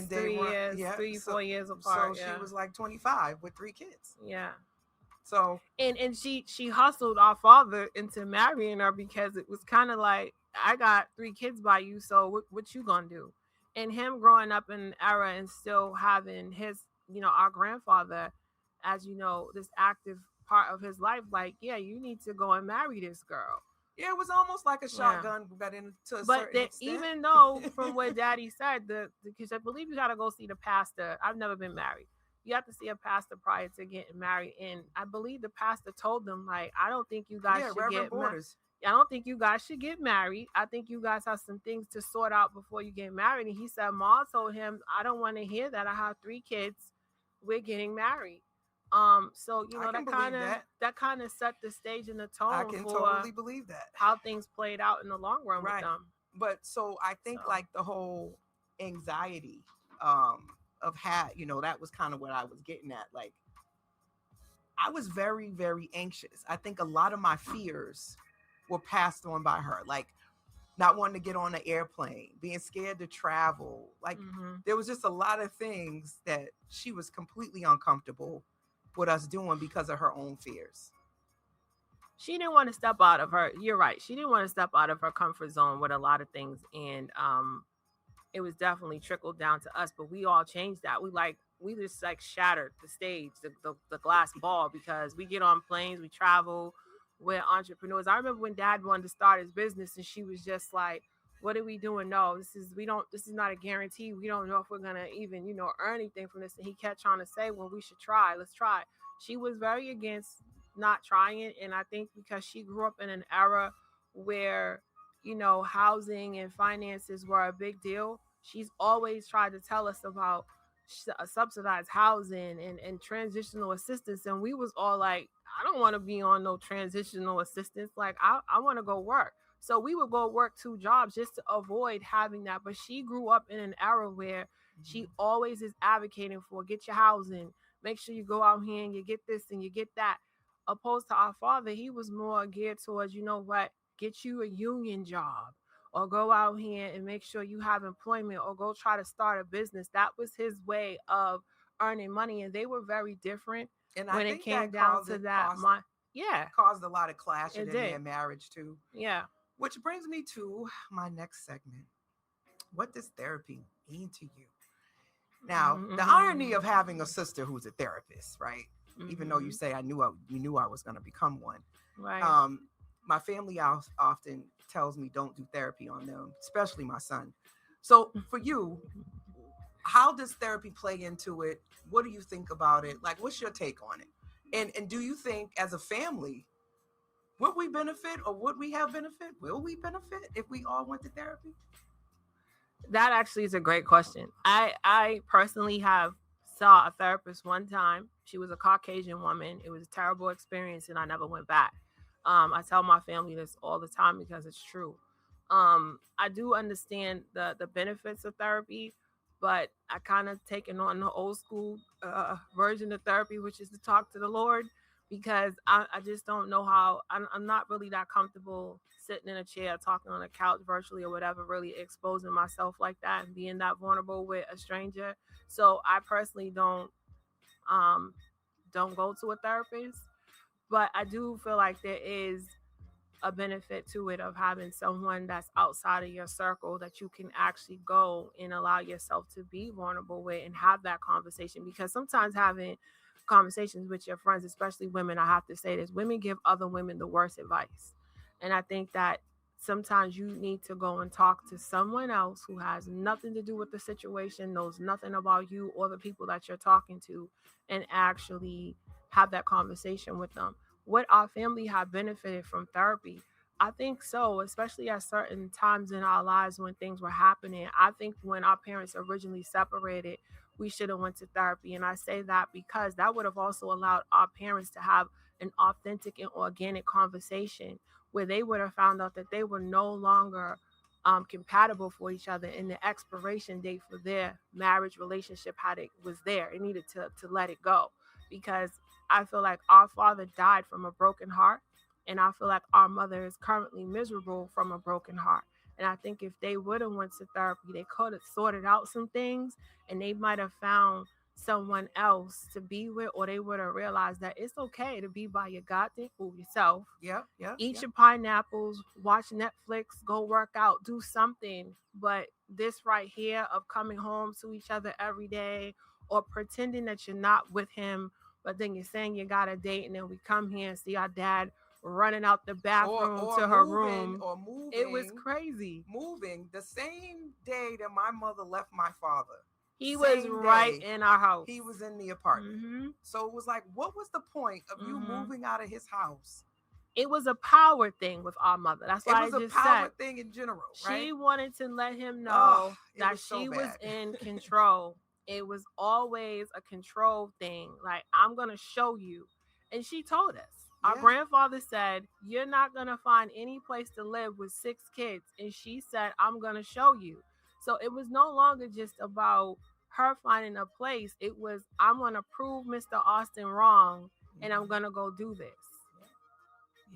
4 years apart. So she was like 25 with 3 kids. Yeah. So and she hustled our father into marrying her because it was kind of like, I got 3 kids by you, so what you gonna do? And him growing up in an era and still having his, our grandfather as this active part of his life, like, yeah, you need to go and marry this girl. Yeah, it was almost like a shotgun, but to a certain extent. Even though, from what Daddy said, because I believe you got to go see the pastor. I've never been married. You have to see a pastor prior to getting married, and I believe the pastor told them, like, I don't think you guys should get married. I don't think you guys should get married. I think you guys have some things to sort out before you get married. And he said, Ma told him, I don't want to hear that. I have 3 kids. We're getting married. So that kind of set the stage and the tone. I can totally believe that, how things played out in the long run with them. But so I think like the whole anxiety of that was kind of what I was getting at. Like, I was very, very anxious. I think a lot of my fears were passed on by her, like not wanting to get on an airplane, being scared to travel. Like there was just a lot of things that she was completely uncomfortable with us doing because of her own fears. She didn't want to step out of her. You're right. She didn't want to step out of her comfort zone with a lot of things. And it was definitely trickled down to us, but we all changed that. We just like shattered the stage, the glass ball, because we get on planes, we travel, we're entrepreneurs. I remember when Dad wanted to start his business and she was just like, what are we doing? No, this is not a guarantee. We don't know if we're going to even, earn anything from this. And he kept trying to say, well, we should try. Let's try. She was very against not trying it. And I think because she grew up in an era where, housing and finances were a big deal, she's always tried to tell us about subsidized housing and transitional assistance. And we was all like, I don't want to be on no transitional assistance. Like, I want to go work. So we would go work 2 jobs just to avoid having that. But she grew up in an era where she always is advocating for, get your housing, make sure you go out here and you get this and you get that. Opposed to our father, he was more geared towards, get you a union job, or go out here and make sure you have employment, or go try to start a business. That was his way of earning money, and they were very different And I when it think came that down to that. Yeah, caused a lot of clashing it in their did. marriage too. Yeah. Which brings me to my next segment. What does therapy mean to you? Now, the irony of having a sister who's a therapist, right? Even though you say you knew I was going to become one. Right. My family often tells me don't do therapy on them, especially my son. So for you, how does therapy play into it? What do you think about it? Like, what's your take on it? And do you think as a family, would we benefit, or would we have benefit? Will we benefit if we all went to therapy? That actually is a great question. I personally have saw a therapist one time. She was a Caucasian woman. It was a terrible experience, and I never went back. I tell my family this all the time because it's true. I do understand the benefits of therapy, but I kind of taken on the old school version of therapy, which is to talk to the Lord, because I just don't know how. I'm not really that comfortable sitting in a chair, talking on a couch virtually or whatever, really exposing myself like that and being that vulnerable with a stranger. So I personally um don't go to a therapist, but I do feel like there is a benefit to it of having someone that's outside of your circle that you can actually go and allow yourself to be vulnerable with and have that conversation. Because sometimes having conversations with your friends, especially women, I have to say this, women give other women the worst advice. And I think that sometimes you need to go and talk to someone else who has nothing to do with the situation, knows nothing about you or the people that you're talking to, and actually have that conversation with them. Would our family have benefited from therapy? I think so, especially at certain times in our lives when things were happening. I think when our parents originally separated, we should have went to therapy. And I say that because that would have also allowed our parents to have an authentic and organic conversation where they would have found out that they were no longer compatible for each other, and the expiration date for their marriage relationship had it was there. It needed to let it go, because I feel like our father died from a broken heart, and I feel like our mother is currently miserable from a broken heart. And I think if they would have went to therapy, they could have sorted out some things, and they might have found someone else to be with, or they would have realized that it's okay to be by your goddamn fool yourself. Yep, yep. Eat your pineapples, watch Netflix, go work out, do something. But this right here of coming home to each other every day, or pretending that you're not with him, but then you're saying you got a date, and then we come here and see our dad running out the bathroom or to her moving, room. or moving. It was crazy. Moving the same day that my mother left my father. He was right in our house. He was in the apartment. Mm-hmm. So it was like, what was the point of you moving out of his house? It was a power thing with our mother. That's why it was a power thing in general, right? She wanted to let him know that she was in control. It was always a control thing. Like, I'm going to show you. And she told us. Our grandfather said, you're not going to find any place to live with 6 kids. And she said, I'm going to show you. So it was no longer just about her finding a place. It was, I'm going to prove Mr. Austin wrong, and I'm going to go do this.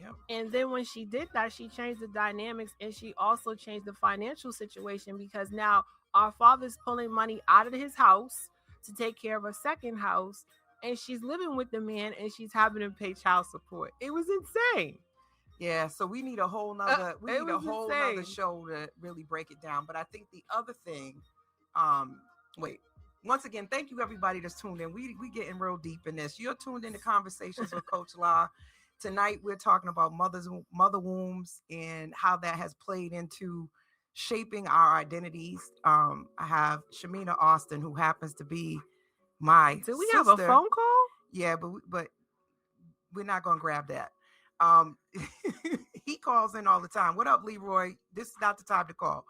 Yep. And then when she did that, she changed the dynamics, and she also changed the financial situation, because now our father's pulling money out of his house to take care of a second house, and she's living with the man, and she's having to pay child support. It was insane. Yeah, so we need a whole nother nother show to really break it down. But I think the other thing, once again, thank you everybody that's tuned in. We getting real deep in this. You're tuned into Conversations with Coach La. Tonight we're talking about mother wombs and how that has played into shaping our identities. I have Shamina Austin, who happens to be my Do we sister. have a phone call? Yeah, but we're not gonna grab that. He calls in all the time. What up, Leroy? This is not the time to call.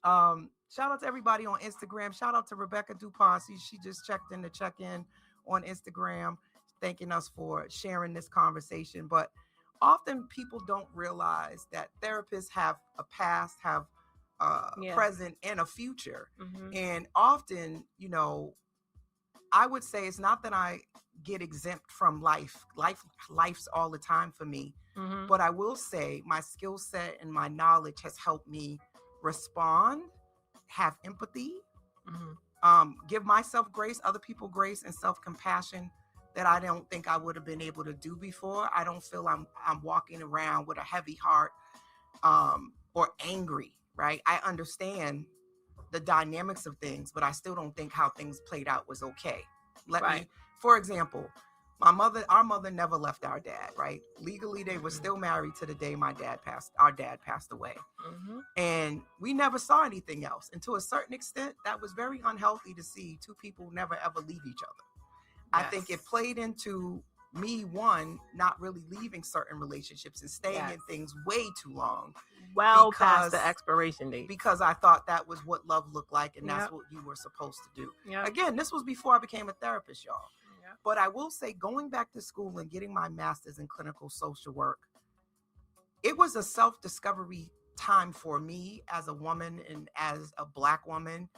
Shout out to everybody on Instagram. Shout out to Rebecca DuPont. She just checked in to check in on Instagram, thanking us for sharing this conversation. But often people don't realize that therapists have a past, have present, and a future. Mm-hmm. And often, I would say it's not that I get exempt from life's all the time for me. Mm-hmm. But I will say my skill set and my knowledge has helped me respond, have empathy, give myself grace, other people grace, and self-compassion that I don't think I would have been able to do before. I don't feel I'm walking around with a heavy heart or angry, right? I understand the dynamics of things, but I still don't think how things played out was okay. Let me, for example, our mother never left our dad, right? Legally, they were still married to the day our dad passed away. And we never saw anything else. And to a certain extent, that was very unhealthy to see two people never ever leave each other. I think it played into me, one, not really leaving certain relationships and staying in things way too long. Well past the expiration date. Because I thought that was what love looked like, and that's what you were supposed to do. Again, this was before I became a therapist, y'all. But I will say, going back to school and getting my master's in clinical social work, it was a self-discovery time for me as a woman and as a Black woman,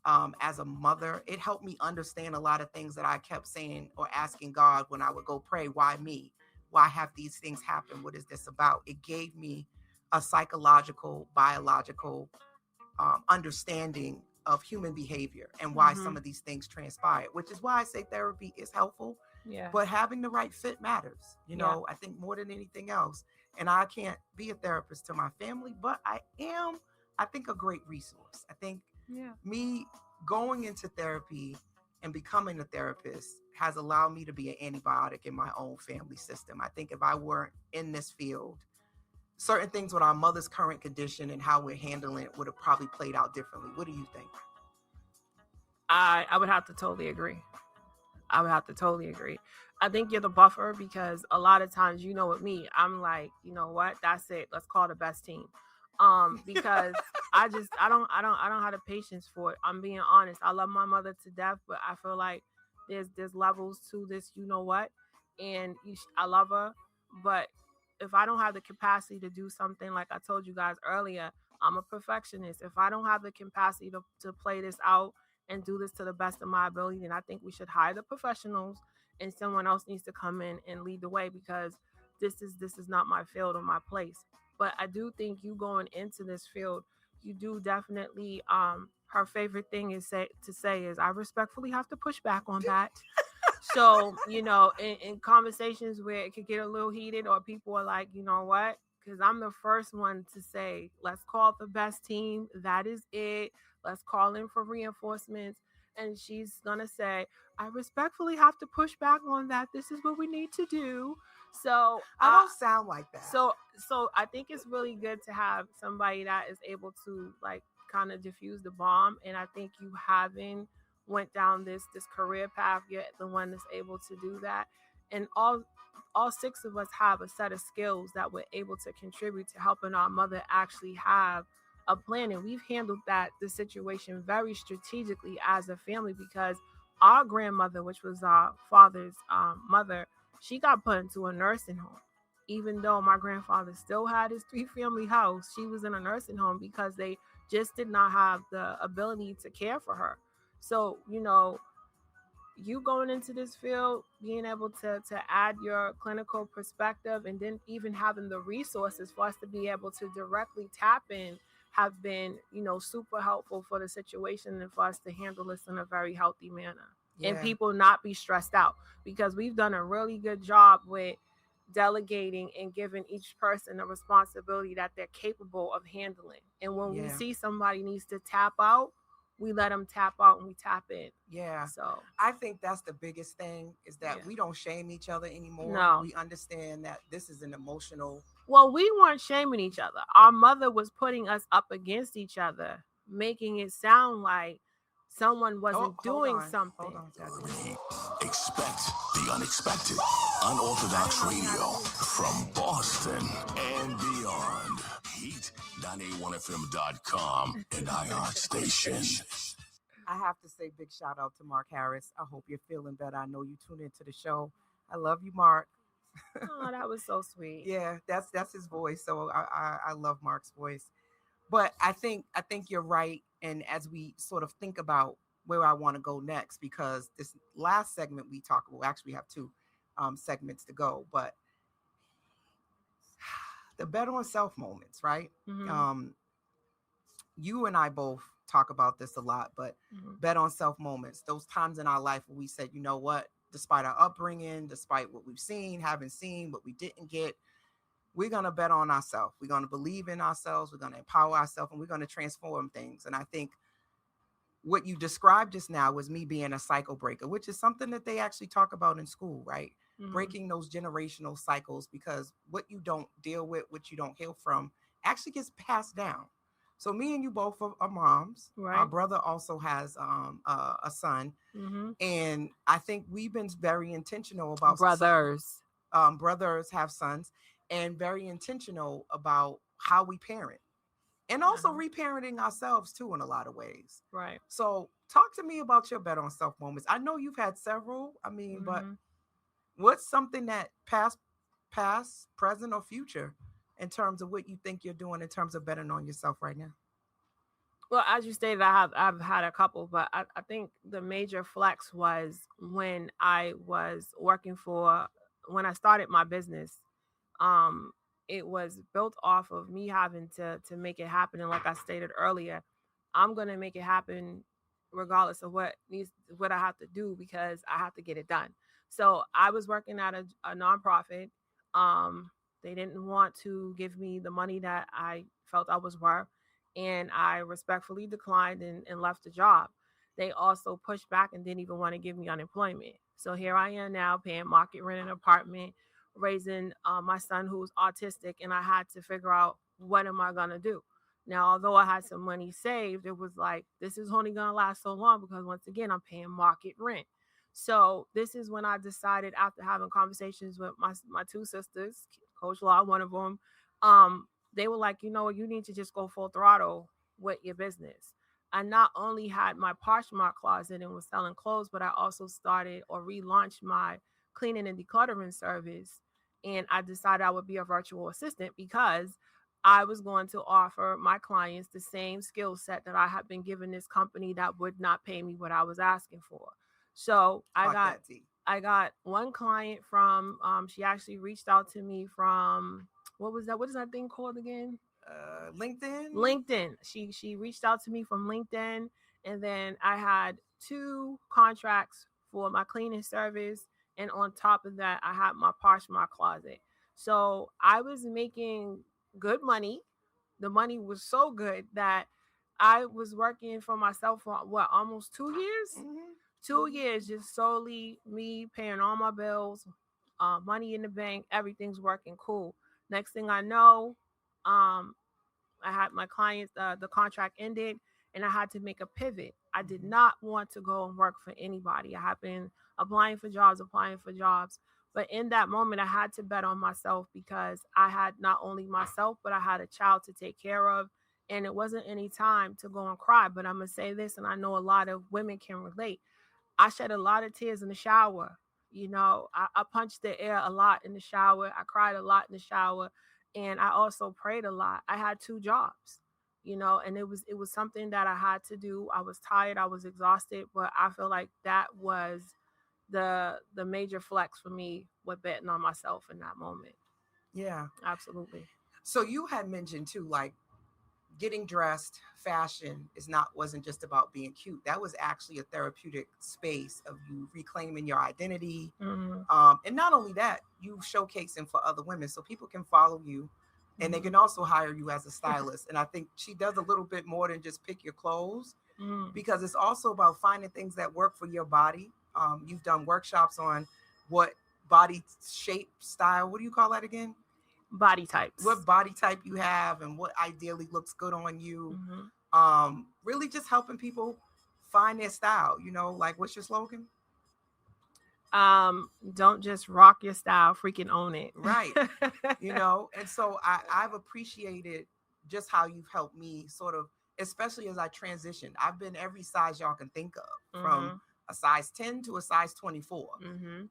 as a mother. It helped me understand a lot of things that I kept saying or asking God when I would go pray. Why me? Why have these things happen? What is this about? It gave me a psychological, biological understanding of human behavior and why some of these things transpire, which is why I say therapy is helpful. But having the right fit matters, you know, I think more than anything else. And I can't be a therapist to my family, but I think, a great resource. I think me going into therapy and becoming a therapist has allowed me to be an antibiotic in my own family system. I think if I weren't in this field, certain things with our mother's current condition and how we're handling it would have probably played out differently. What do you think? I would have to totally agree. I think you're the buffer, because a lot of times, you know, with me, I'm like, you know what, that's it. Let's call the best team. Because I don't have the patience for it. I'm being honest. I love my mother to death, but I feel like there's levels to this, you know what? And I love her, but if I don't have the capacity to do something, like I told you guys earlier, I'm a perfectionist. If I don't have the capacity to play this out and do this to the best of my ability, then I think we should hire the professionals, and someone else needs to come in and lead the way, because this is not my field or my place. But I do think you going into this field, you do definitely, her favorite thing is to say is, I respectfully have to push back on that. So, you know, in conversations where it could get a little heated, or people are like, you know what? Because I'm the first one to say, let's call the best team. That is it. Let's call in for reinforcements. And she's going to say, I respectfully have to push back on that. This is what we need to do. So I don't sound like that. So I think it's really good to have somebody that is able to, like, kind of diffuse the bomb. And I think you haven't went down this career path. You're the one that's able to do that. And all six of us have a set of skills that we're able to contribute to helping our mother actually have a plan. And we've handled the situation very strategically as a family, because our grandmother, which was our father's mother, she got put into a nursing home. Even though my grandfather still had his 3-family house, she was in a nursing home because they just did not have the ability to care for her. So, you know, you going into this field, being able to add your clinical perspective, and then even having the resources for us to be able to directly tap in, have been, you know, super helpful for the situation, and for us to handle this in a very healthy manner. And people not be stressed out, because we've done a really good job with delegating and giving each person a responsibility that they're capable of handling. And when we see somebody needs to tap out, we let them tap out and we tap in. So I think that's the biggest thing, is that we don't shame each other anymore. No. We understand that this is an emotional. Well, we weren't shaming each other. Our mother was putting us up against each other, making it sound like someone wasn't doing something. Expect the unexpected. Unorthodox radio from Boston and beyond. Heat981fm.com and IR Station. I have to say big shout out to Mark Harris. I hope you're feeling better. I know you tune into the show. I love you, Mark. Oh, that was so sweet. Yeah, that's his voice. So I love Mark's voice. But I think you're right. And as we sort of think about where I want to go next, because this last segment we talk about, actually we have 2 segments to go, but the bet on self moments, right? you and I both talk about this a lot, but bet on self moments, those times in our life where we said, you know what, despite our upbringing, despite what we've seen, haven't seen, what we didn't get, we're going to bet on ourselves. We're going to believe in ourselves. We're going to empower ourselves, and we're going to transform things. And I think what you described just now was me being a cycle breaker, which is something that they actually talk about in school, right? Breaking those generational cycles, because what you don't deal with, what you don't heal from, actually gets passed down. So me and you both are moms. Right. Our brother also has a son. And I think we've been very intentional about brothers have sons, and very intentional about how we parent, and also reparenting ourselves too in a lot of ways. Right. So talk to me about your bet on self moments. I know you've had several. I mean, but what's something that past, present, or future in terms of what you think you're doing in terms of betting on yourself right now? Well, as you stated, I've had a couple, but I think the major flex was when I was when I started my business. It was built off of me having to make it happen, and like I stated earlier, I'm gonna make it happen regardless of what I have to do, because I have to get it done. So I was working at a nonprofit. They didn't want to give me the money that I felt I was worth, and I respectfully declined and left the job. They also pushed back and didn't even want to give me unemployment. So here I am now paying market rent in an apartment, raising my son who's autistic, and I had to figure out, what am I gonna do? Now, although I had some money saved, it was like, this is only gonna last so long, because once again, I'm paying market rent. So this is when I decided, after having conversations with my two sisters, Coach Law, one of them, they were like, you need to just go full throttle with your business. I not only had my Poshmark closet and was selling clothes, but I also started or relaunched my cleaning and decluttering service. And I decided I would be a virtual assistant, because I was going to offer my clients the same skill set that I had been given this company that would not pay me what I was asking for. So I got one client from, she actually reached out to me from, what is that thing called again? LinkedIn. She reached out to me from LinkedIn, and then I had 2 contracts for my cleaning service, and on top of that, I had my Poshmark closet. So I was making good money. The money was so good that I was working for myself for almost 2 years. 2 years, just solely me paying all my bills, money in the bank, everything's working cool. Next thing I know, I had my clients, the contract ended, and I had to make a pivot. I did not want to go and work for anybody. I had been applying for jobs. But in that moment, I had to bet on myself, because I had not only myself, but I had a child to take care of. And it wasn't any time to go and cry. But I'm going to say this, and I know a lot of women can relate. I shed a lot of tears in the shower. I punched the air a lot in the shower. I cried a lot in the shower. And I also prayed a lot. I had 2 jobs, and it was something that I had to do. I was tired. I was exhausted. But I feel like that was the major flex for me with betting on myself in that moment. Yeah. Absolutely. So you had mentioned too, like, getting dressed, fashion wasn't just about being cute. That was actually a therapeutic space of you reclaiming your identity. And not only that, you showcasing for other women, so people can follow you, and they can also hire you as a stylist. And I think she does a little bit more than just pick your clothes, because it's also about finding things that work for your body. You've done workshops on what body shape, style, what do you call that again? Body types. What body type you have and what ideally looks good on you. Really just helping people find their style. Like, what's your slogan? Don't just rock your style, freaking own it. Right. And so I've appreciated just how you've helped me, sort of, especially as I transition. I've been every size y'all can think of, from a size 10 to a size 24.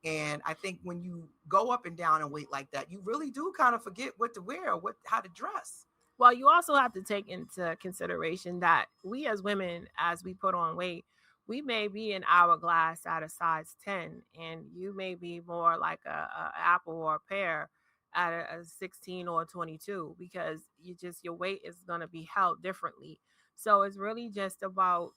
And I think when you go up and down in weight like that, you really do kind of forget what to wear, how to dress. Well, you also have to take into consideration that we as women, as we put on weight, we may be an hourglass at a size 10, and you may be more like a apple or a pear at a 16 or a 22, because your weight is going to be held differently. So it's really just about,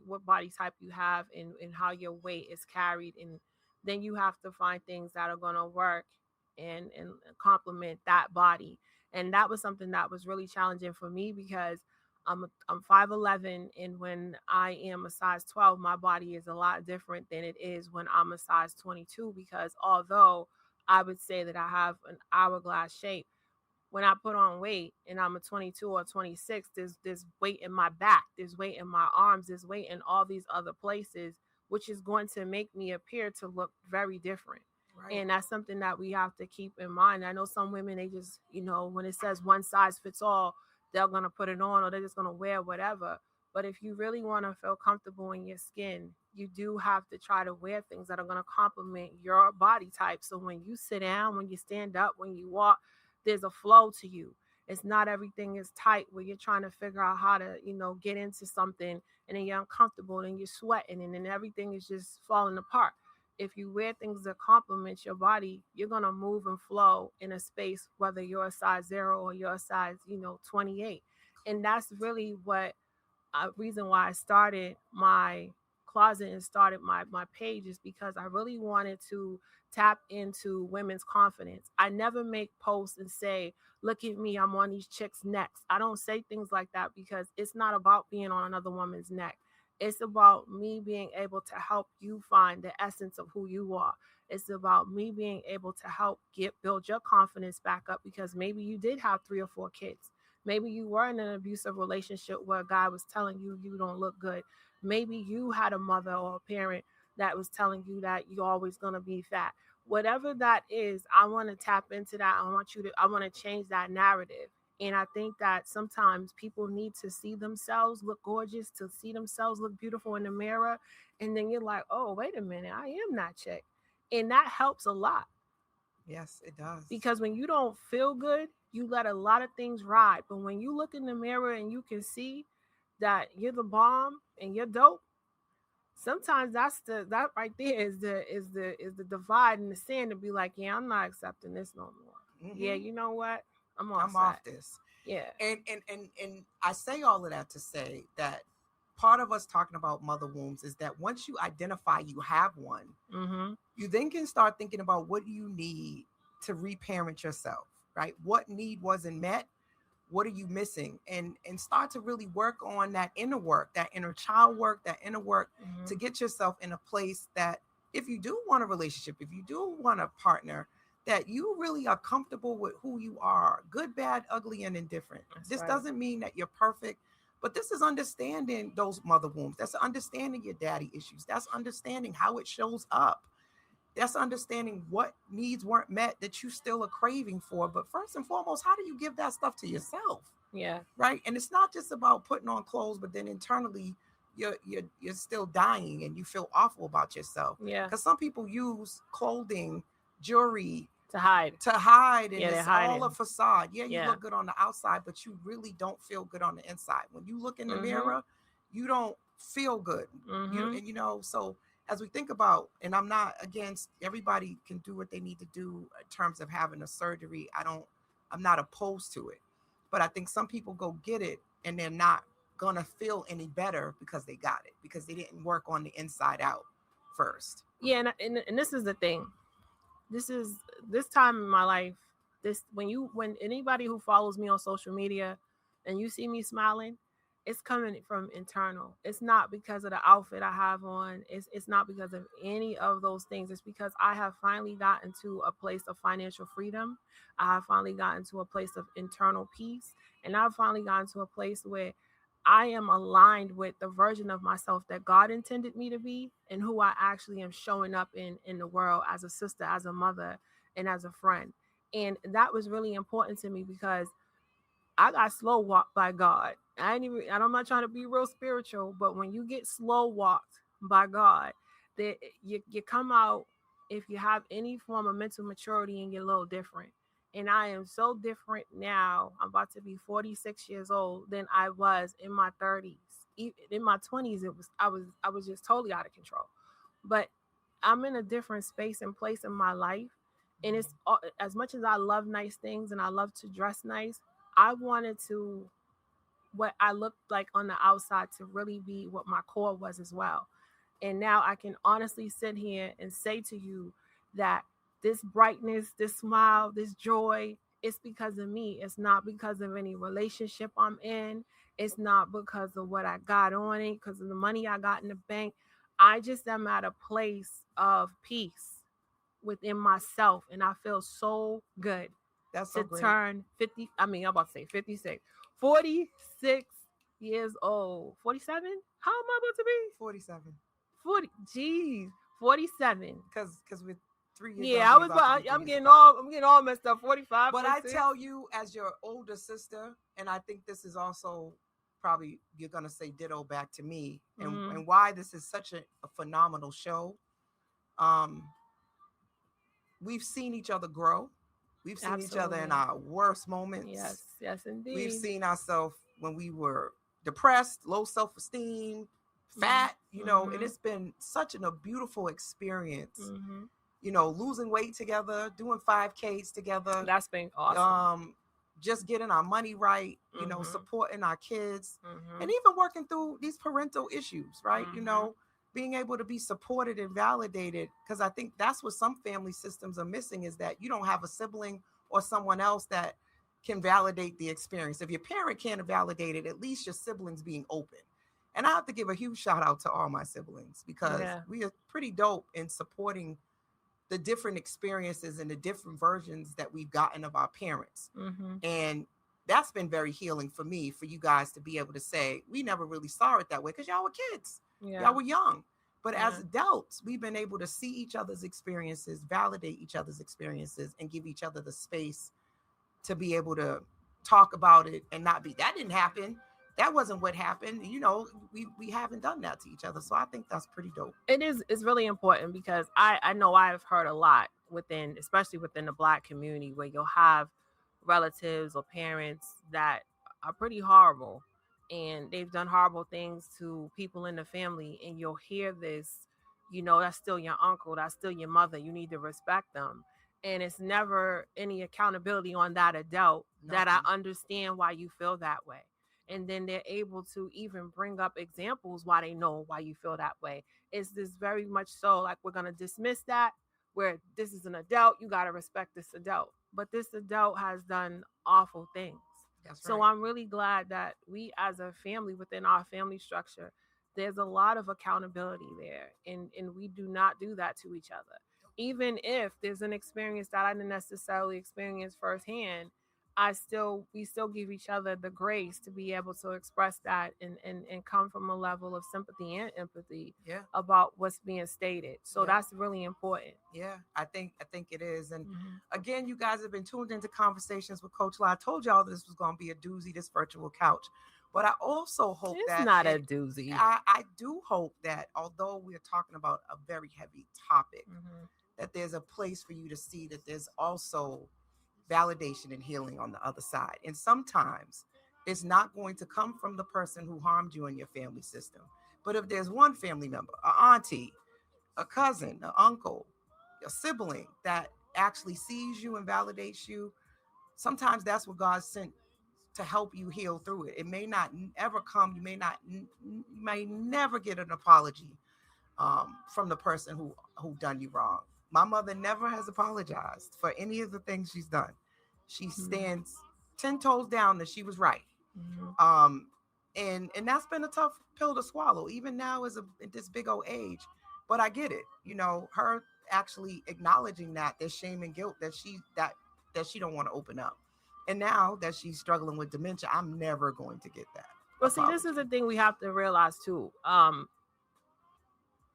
what body type you have, and how your weight is carried. And then you have to find things that are going to work and complement that body. And that was something that was really challenging for me, because I'm 5'11", and when I am a size 12, my body is a lot different than it is when I'm a size 22, because although I would say that I have an hourglass shape, when I put on weight and I'm a 22 or 26, there's weight in my back, there's weight in my arms, there's weight in all these other places, which is going to make me appear to look very different. Right. And that's something that we have to keep in mind. I know some women, they just, when it says one size fits all, they're going to put it on, or they're just going to wear whatever. But if you really want to feel comfortable in your skin, you do have to try to wear things that are going to complement your body type. So when you sit down, when you stand up, when you walk, there's a flow to you. It's not everything is tight where you're trying to figure out how to, get into something, and then you're uncomfortable and you're sweating and then everything is just falling apart. If you wear things that complement your body, you're going to move and flow in a space, whether you're a size 0 or you're a size, 28. And that's really what reason why I started my closet and started my page, is because I really wanted to tap into women's confidence. I never make posts and say, look at me, I'm on these chicks' necks. I don't say things like that, because it's not about being on another woman's neck. It's about me being able to help you find the essence of who you are. It's about me being able to help build your confidence back up, because maybe you did have 3 or 4 kids. Maybe you were in an abusive relationship where a guy was telling you you don't look good. Maybe you had a mother or a parent that was telling you that you're always going to be fat. Whatever that is, I want to tap into that. I want to change that narrative. And I think that sometimes people need to see themselves look gorgeous, to see themselves look beautiful in the mirror. And then you're like, oh, wait a minute, I am that chick. And that helps a lot. Yes, it does. Because when you don't feel good, you let a lot of things ride. But when you look in the mirror and you can see that you're the bomb and you're dope, sometimes that right there is the divide in the sand, to be like, yeah, I'm not accepting this no more. Yeah, you know what? I'm off this. Yeah. And I say all of that to say that part of us talking about mother wombs is that once you identify you have one, you then can start thinking about what you need to reparent yourself, right? What need wasn't met? What are you missing? And start to really work on that inner work, that inner child work, that inner work, to get yourself in a place that if you do want a relationship, if you do want a partner, that you really are comfortable with who you are, good, bad, ugly, and indifferent. This doesn't mean that you're perfect, but this is understanding those mother wounds. That's understanding your daddy issues. That's understanding how it shows up. That's understanding what needs weren't met that you still are craving for. But first and foremost, how do you give that stuff to yourself? Yeah. Right. And it's not just about putting on clothes, but then internally you're still dying and you feel awful about yourself. Yeah. Because some people use clothing, jewelry to hide, and yeah, it's all a facade. Yeah, you look good on the outside, but you really don't feel good on the inside. When you look in the mirror, you don't feel good. So as we think about, and I'm not against, everybody can do what they need to do in terms of having a surgery. I'm not opposed to it, but I think some people go get it and they're not gonna feel any better because they got it, because they didn't work on the inside out first. Yeah, and this is the thing. This time in my life, when anybody who follows me on social media and you see me smiling, it's coming from internal. It's not because of the outfit I have on. It's not because of any of those things. It's because I have finally gotten to a place of financial freedom. I have finally gotten to a place of internal peace. And I've finally gotten to a place where I am aligned with the version of myself that God intended me to be, and who I actually am showing up in the world as a sister, as a mother, and as a friend. And that was really important to me, because I got slow walked by God. And I'm not trying to be real spiritual, but when you get slow walked by God, that you come out, if you have any form of mental maturity, and you're a little different. And I am so different now. I'm about to be 46 years old than I was in my 30s. In my 20s, I was just totally out of control. But I'm in a different space and place in my life. And it's as much as I love nice things and I love to dress nice, I wanted to what I looked like on the outside to really be what my core was as well. And now I can honestly sit here and say to you that this brightness, this smile, this joy, it's because of me. It's not because of any relationship I'm in. It's not because of what I got on it, because of the money I got in the bank. I just am at a place of peace within myself, and I feel so good That's so to great. turn 50. I mean, I'm about to say 56, 46 years old. 47? How am I about to be? 47. 40. Geez, 47. Because with 3 years, Yeah, I was. I'm getting all messed up. 45. But 46. I tell you, as your older sister, and I think this is also probably you're gonna say ditto back to me, and why this is such a phenomenal show. Um, we've seen each other grow. We've seen each other in our worst moments. Yes, yes, indeed. We've seen ourselves when we were depressed, low self-esteem, fat, and it's been such a beautiful experience. Losing weight together, doing 5Ks together. That's been awesome. Just getting our money right, supporting our kids, and even working through these parental issues, right? Being able to be supported and validated, because I think that's what some family systems are missing, is that you don't have a sibling or someone else that can validate the experience. If your parent can't validate it, at least your siblings being open. And I have to give a huge shout out to all my siblings, because we are pretty dope in supporting the different experiences and the different versions that we've gotten of our parents. And that's been very healing for me, for you guys to be able to say, we never really saw it that way, because y'all were kids. Y'all were young. But as adults, we've been able to see each other's experiences, validate each other's experiences, and give each other the space to be able to talk about it and not be, that didn't happen. That wasn't what happened. We haven't done that to each other. So I think that's pretty dope. It's really important, because I know I've heard a lot especially within the Black community, where you'll have relatives or parents that are pretty horrible, and they've done horrible things to people in the family, and you'll hear this, that's still your uncle, that's still your mother, you need to respect them. And it's never any accountability on that adult that I understand why you feel that way. And then they're able to even bring up examples why they know why you feel that way. It's this very much so like, we're going to dismiss that, where this is an adult, you got to respect this adult. But this adult has done awful things. So I'm really glad that we as a family, within our family structure, there's a lot of accountability there. And we do not do that to each other. Even if there's an experience that I didn't necessarily experience firsthand, we still give each other the grace to be able to express that and come from a level of sympathy and empathy about what's being stated. So that's really important. Yeah, I think it is. And again, you guys have been tuned into Conversations with Coach La. I told y'all this was going to be a doozy, this virtual couch. But I also hope it's not a doozy. I do hope that, although we're talking about a very heavy topic, that there's a place for you to see that there's also validation and healing on the other side. And sometimes it's not going to come from the person who harmed you in your family system. But if there's one family member, an auntie, a cousin, an uncle, a sibling that actually sees you and validates you, sometimes that's what God sent to help you heal through it. It may not ever come. You may never get an apology from the person who done you wrong. My mother never has apologized for any of the things she's done. She stands 10 toes down that she was right. And that's been a tough pill to swallow, even now at this big old age. But I get it. Her actually acknowledging that there's shame and guilt that she don't want to open up. And now that she's struggling with dementia, I'm never going to get that. Well, see, this is the thing we have to realize too.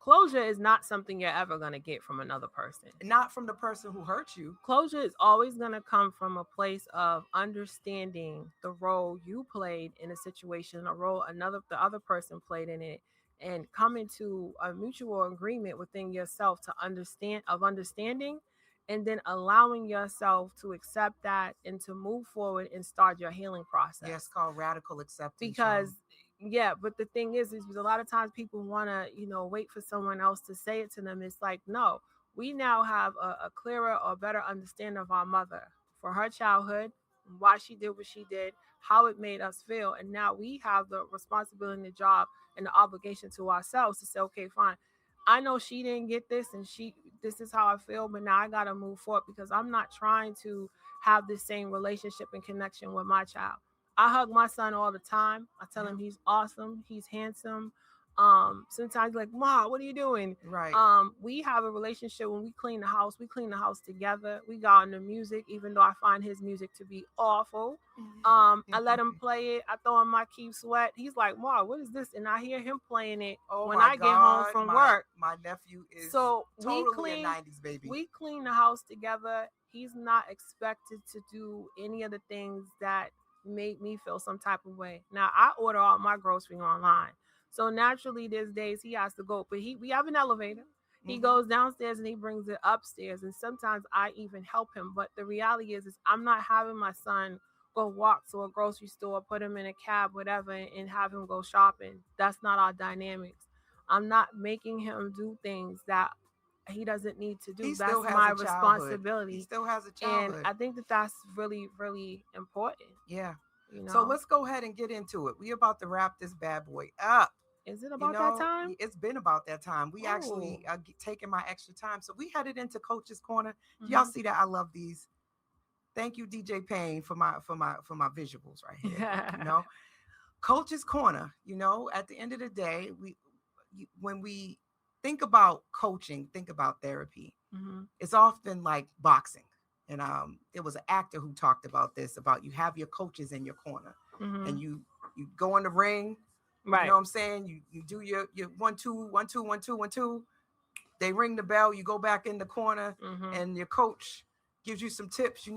Closure is not something you're ever going to get from another person. Not from the person who hurt you. Closure is always going to come from a place of understanding the role you played in a situation, a role the other person played in it, and coming to a mutual agreement within yourself understanding, and then allowing yourself to accept that and to move forward and start your healing process. Yes, called radical acceptance. Because but the thing is a lot of times people want to, wait for someone else to say it to them. It's like, no, we now have a clearer or better understanding of our mother for her childhood, why she did what she did, how it made us feel. And now we have the responsibility and the job and the obligation to ourselves to say, okay, fine. I know she didn't get this and this is how I feel, but now I got to move forward because I'm not trying to have the same relationship and connection with my child. I hug my son all the time. I tell him he's awesome, he's handsome. Sometimes like, Ma, what are you doing? Right. We have a relationship. When we clean the house together. We got on the music, even though I find his music to be awful. I let him play it. I throw him my Keep Sweat. He's like, Ma, what is this? And I hear him playing it when I get home from work. My nephew is so totally a 90s baby. We clean the house together. He's not expected to do any of the things that made me feel some type of way. Now, I order all my groceries online. So naturally, there's days he has to go, but we have an elevator. He goes downstairs and he brings it upstairs. And sometimes I even help him. But the reality is I'm not having my son go walk to a grocery store, put him in a cab, whatever, and have him go shopping. That's not our dynamics. I'm not making him do things that he doesn't need to do. That's my responsibility. He still has a childhood. And I think that's really, really important. Yeah. So let's go ahead and get into it. We're about to wrap this bad boy up. Is it about that time? It's been about that time. We actually taking my extra time. So we headed into Coach's Corner. Y'all see that? I love these. Thank you, DJ Payne, for my visuals right here. Coach's Corner. At the end of the day, when we think about coaching, think about therapy. It's often like boxing. And there was an actor who talked about this, about you have your coaches in your corner and you go in the ring. Right. You know what I'm saying? You do your 1, 2, 1, 2, 1, 2, 1, 2. They ring the bell. You go back in the corner and your coach gives you some tips,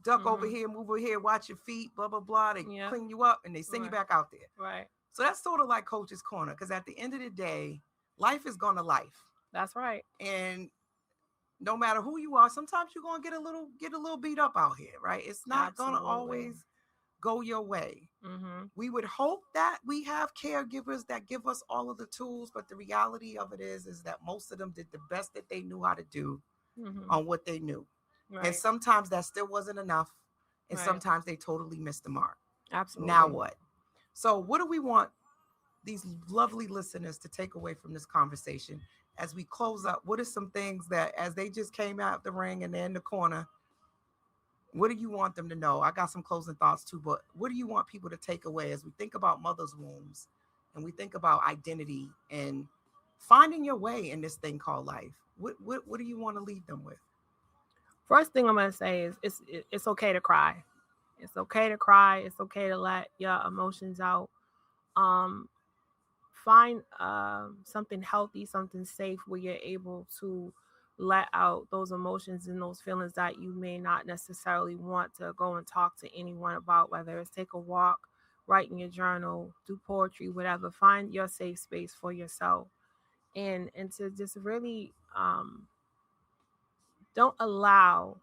duck over here, move over here, watch your feet, blah, blah, blah. They clean you up and they send you back out there. Right. So that's sort of like Coach's Corner, because at the end of the day, life is going to life. That's right. And no matter who you are, sometimes you're going to get a little beat up out here, right? It's not going to always go your way. We would hope that we have caregivers that give us all of the tools, but the reality of it is that most of them did the best that they knew how to do on what they knew. Right. And sometimes that still wasn't enough. And sometimes they totally missed the mark. Absolutely. Now what? So what do we want these lovely listeners to take away from this conversation as we close up? What are some things that, as they just came out the ring and they're in the corner, what do you want them to know? I got some closing thoughts too, but what do you want people to take away as we think about mother's wombs and we think about identity and finding your way in this thing called life? What do you want to leave them with? First thing I'm going to say is it's okay to cry. It's okay to cry. It's okay to let your emotions out. Find something healthy, something safe where you're able to let out those emotions and those feelings that you may not necessarily want to go and talk to anyone about, whether it's take a walk, write in your journal, do poetry, whatever. Find your safe space for yourself and to just really don't allow,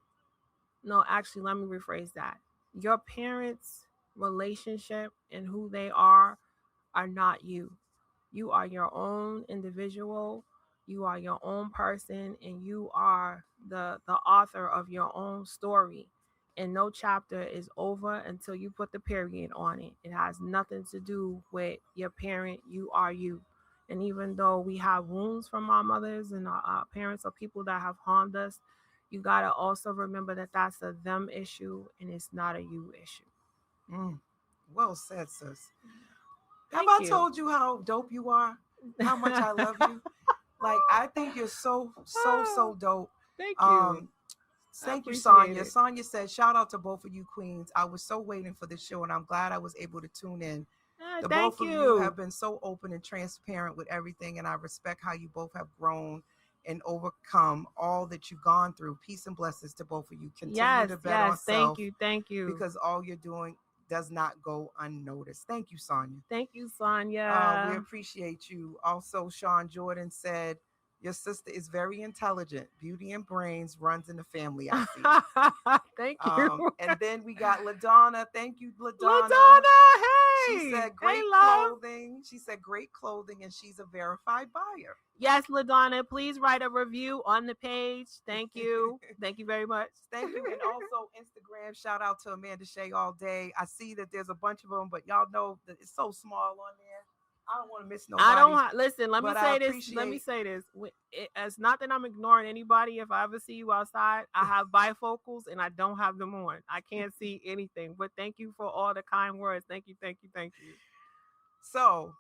no, actually, let me rephrase that. Your parents' relationship and who they are not you. You are your own individual. You are your own person, and you are the author of your own story. And no chapter is over until you put the period on it. It has nothing to do with your parent. You are you. And even though we have wounds from our mothers and our parents or people that have harmed us, you got to also remember that that's a them issue and it's not a you issue. Well said, sis. Have I told you how dope you are? How much I love you? Like, I think you're so dope. Thank you. Thank you, Sonia. Sonia said, shout out to both of you queens. I was so waiting for this show, and I'm glad I was able to tune in. The both of you have been so open and transparent with everything, and I respect how you both have grown and overcome all that you've gone through. Peace and blessings to both of you. Continue to bet on self. Thank you. Because all you're doing does not go unnoticed. Thank you, Sonia. Thank you, Sonia. We appreciate you. Also, Sean Jordan said, Your sister is very intelligent. Beauty and brains runs in the family, I see. Thank you. And then we got LaDonna. Thank you, LaDonna. LaDonna, hey. She said great clothing. She said great clothing, and she's a verified buyer. Yes, LaDonna, please write a review on the page. Thank you. Thank you very much. Thank you. And also Instagram, shout out to Amanda Shea all day. I see that there's a bunch of them, but y'all know that it's so small on there. I don't want to miss nobody. Listen, let me say this. It's not that I'm ignoring anybody. If I ever see you outside, I have bifocals and I don't have them on. I can't see anything. But thank you for all the kind words. Thank you. So,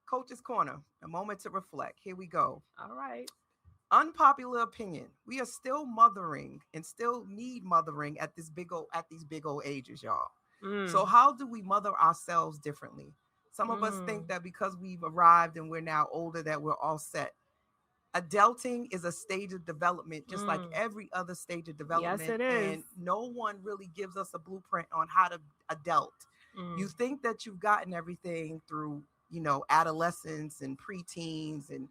Coach's Corner, a moment to reflect. Here we go. All right. Unpopular opinion. We are still mothering and still need mothering at these big old ages, y'all. So how do we mother ourselves differently? Some of us think that because we've arrived and we're now older that we're all set. Adulting is a stage of development, just like every other stage of development. Yes, it is. And no one really gives us a blueprint on how to adult. You think that you've gotten everything through, adolescence and preteens and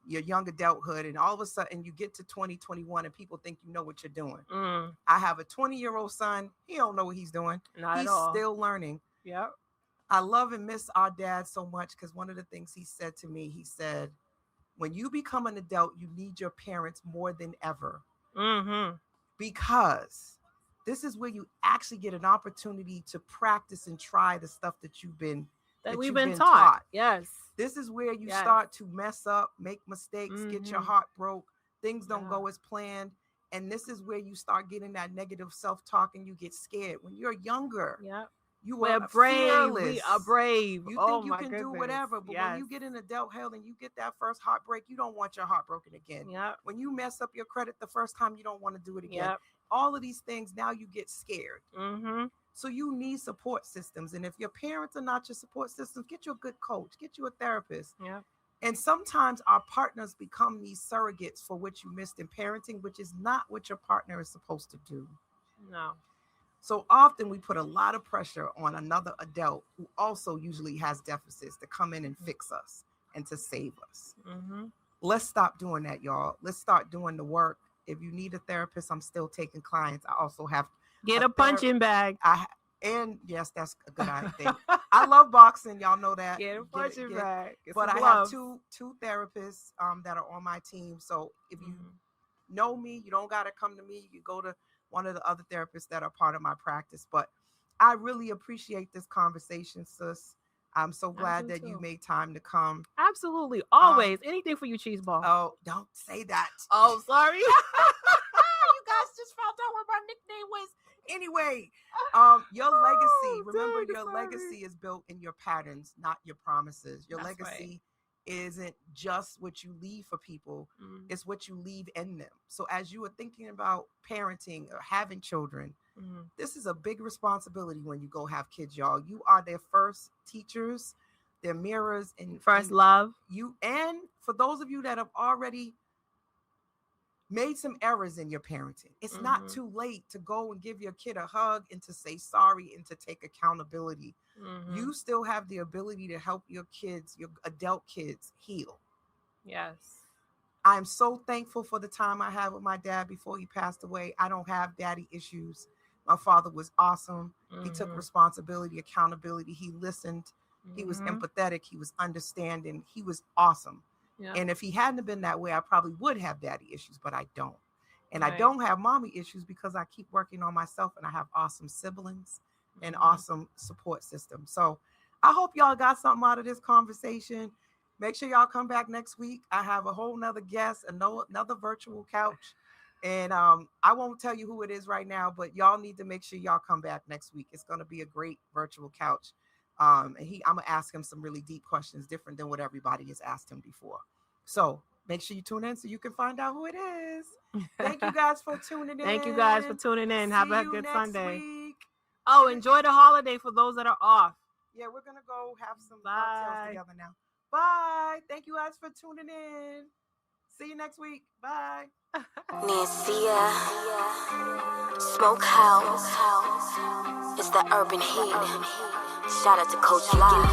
your young adulthood. And all of a sudden you get to 2021 and people think you know what you're doing. I have a 20-year-old son. He don't know what he's doing. He's still learning. Yep. I love and miss our dad so much because one of the things he said to me, he said, when you become an adult, you need your parents more than ever. Because this is where you actually get an opportunity to practice and try the stuff that we've been taught. Yes. This is where you start to mess up, make mistakes, get your heart broke. Things don't go as planned. And this is where you start getting that negative self-talk and you get scared. When you're younger, you are brave. Fearless. We are brave. You think you can do whatever, but when you get in adult hell and you get that first heartbreak, you don't want your heart broken again. When you mess up your credit the first time, you don't want to do it again. All of these things, now you get scared. So you need support systems. And if your parents are not your support systems, get you a good coach, get you a therapist. And sometimes our partners become these surrogates for what you missed in parenting, which is not what your partner is supposed to do. No. So often we put a lot of pressure on another adult who also usually has deficits to come in and fix us and to save us. Let's stop doing that, y'all. Let's start doing the work. If you need a therapist, I'm still taking clients. I also have get a punching bag. And yes, that's a good idea. I love boxing. Y'all know that. Get a punching bag. But I have two therapists that are on my team. So if you know me, you don't got to come to me. You go to one of the other therapists that are part of my practice. But I really appreciate this conversation, sis. I'm so glad that you made time to come. Absolutely. Always. Anything for you, cheese ball. Oh, don't say that. Oh, sorry. You guys just found out what my nickname was. Anyway, your legacy, remember your legacy is built in your patterns, not your promises. Your legacy isn't just what you leave for people. It's what you leave in them. So as you are thinking about parenting or having children, this is a big responsibility when you go have kids, y'all. You are their first teachers, their mirrors, and first love. And for those of you that have already made some errors in your parenting, it's not too late to go and give your kid a hug and to say sorry and to take accountability. You still have the ability to help your kids, your adult kids, heal. Yes. I'm so thankful for the time I had with my dad before he passed away. I don't have daddy issues. My father was awesome. He took responsibility, accountability. He listened. He was empathetic. He was understanding. He was awesome. And if he hadn't been that way, I probably would have daddy issues, but I don't. And I don't have mommy issues because I keep working on myself and I have awesome siblings and awesome support system. So I hope y'all got something out of this conversation. Make sure y'all come back next week. I have a whole nother guest, another virtual couch. And I won't tell you who it is right now, but y'all need to make sure y'all come back next week. It's going to be a great virtual couch. And I'm going to ask him some really deep questions, different than what everybody has asked him before. So make sure you tune in so you can find out who it is. Thank you guys for tuning in. Thank you guys for tuning in. Have a good Sunday. Week. Oh, enjoy the holiday for those that are off. Yeah, we're going to go have some cocktails together now. Bye. Thank you guys for tuning in. See you next week. Bye. Nancy, Smokehouse. It's the urban heat. Shout out to Coach Live.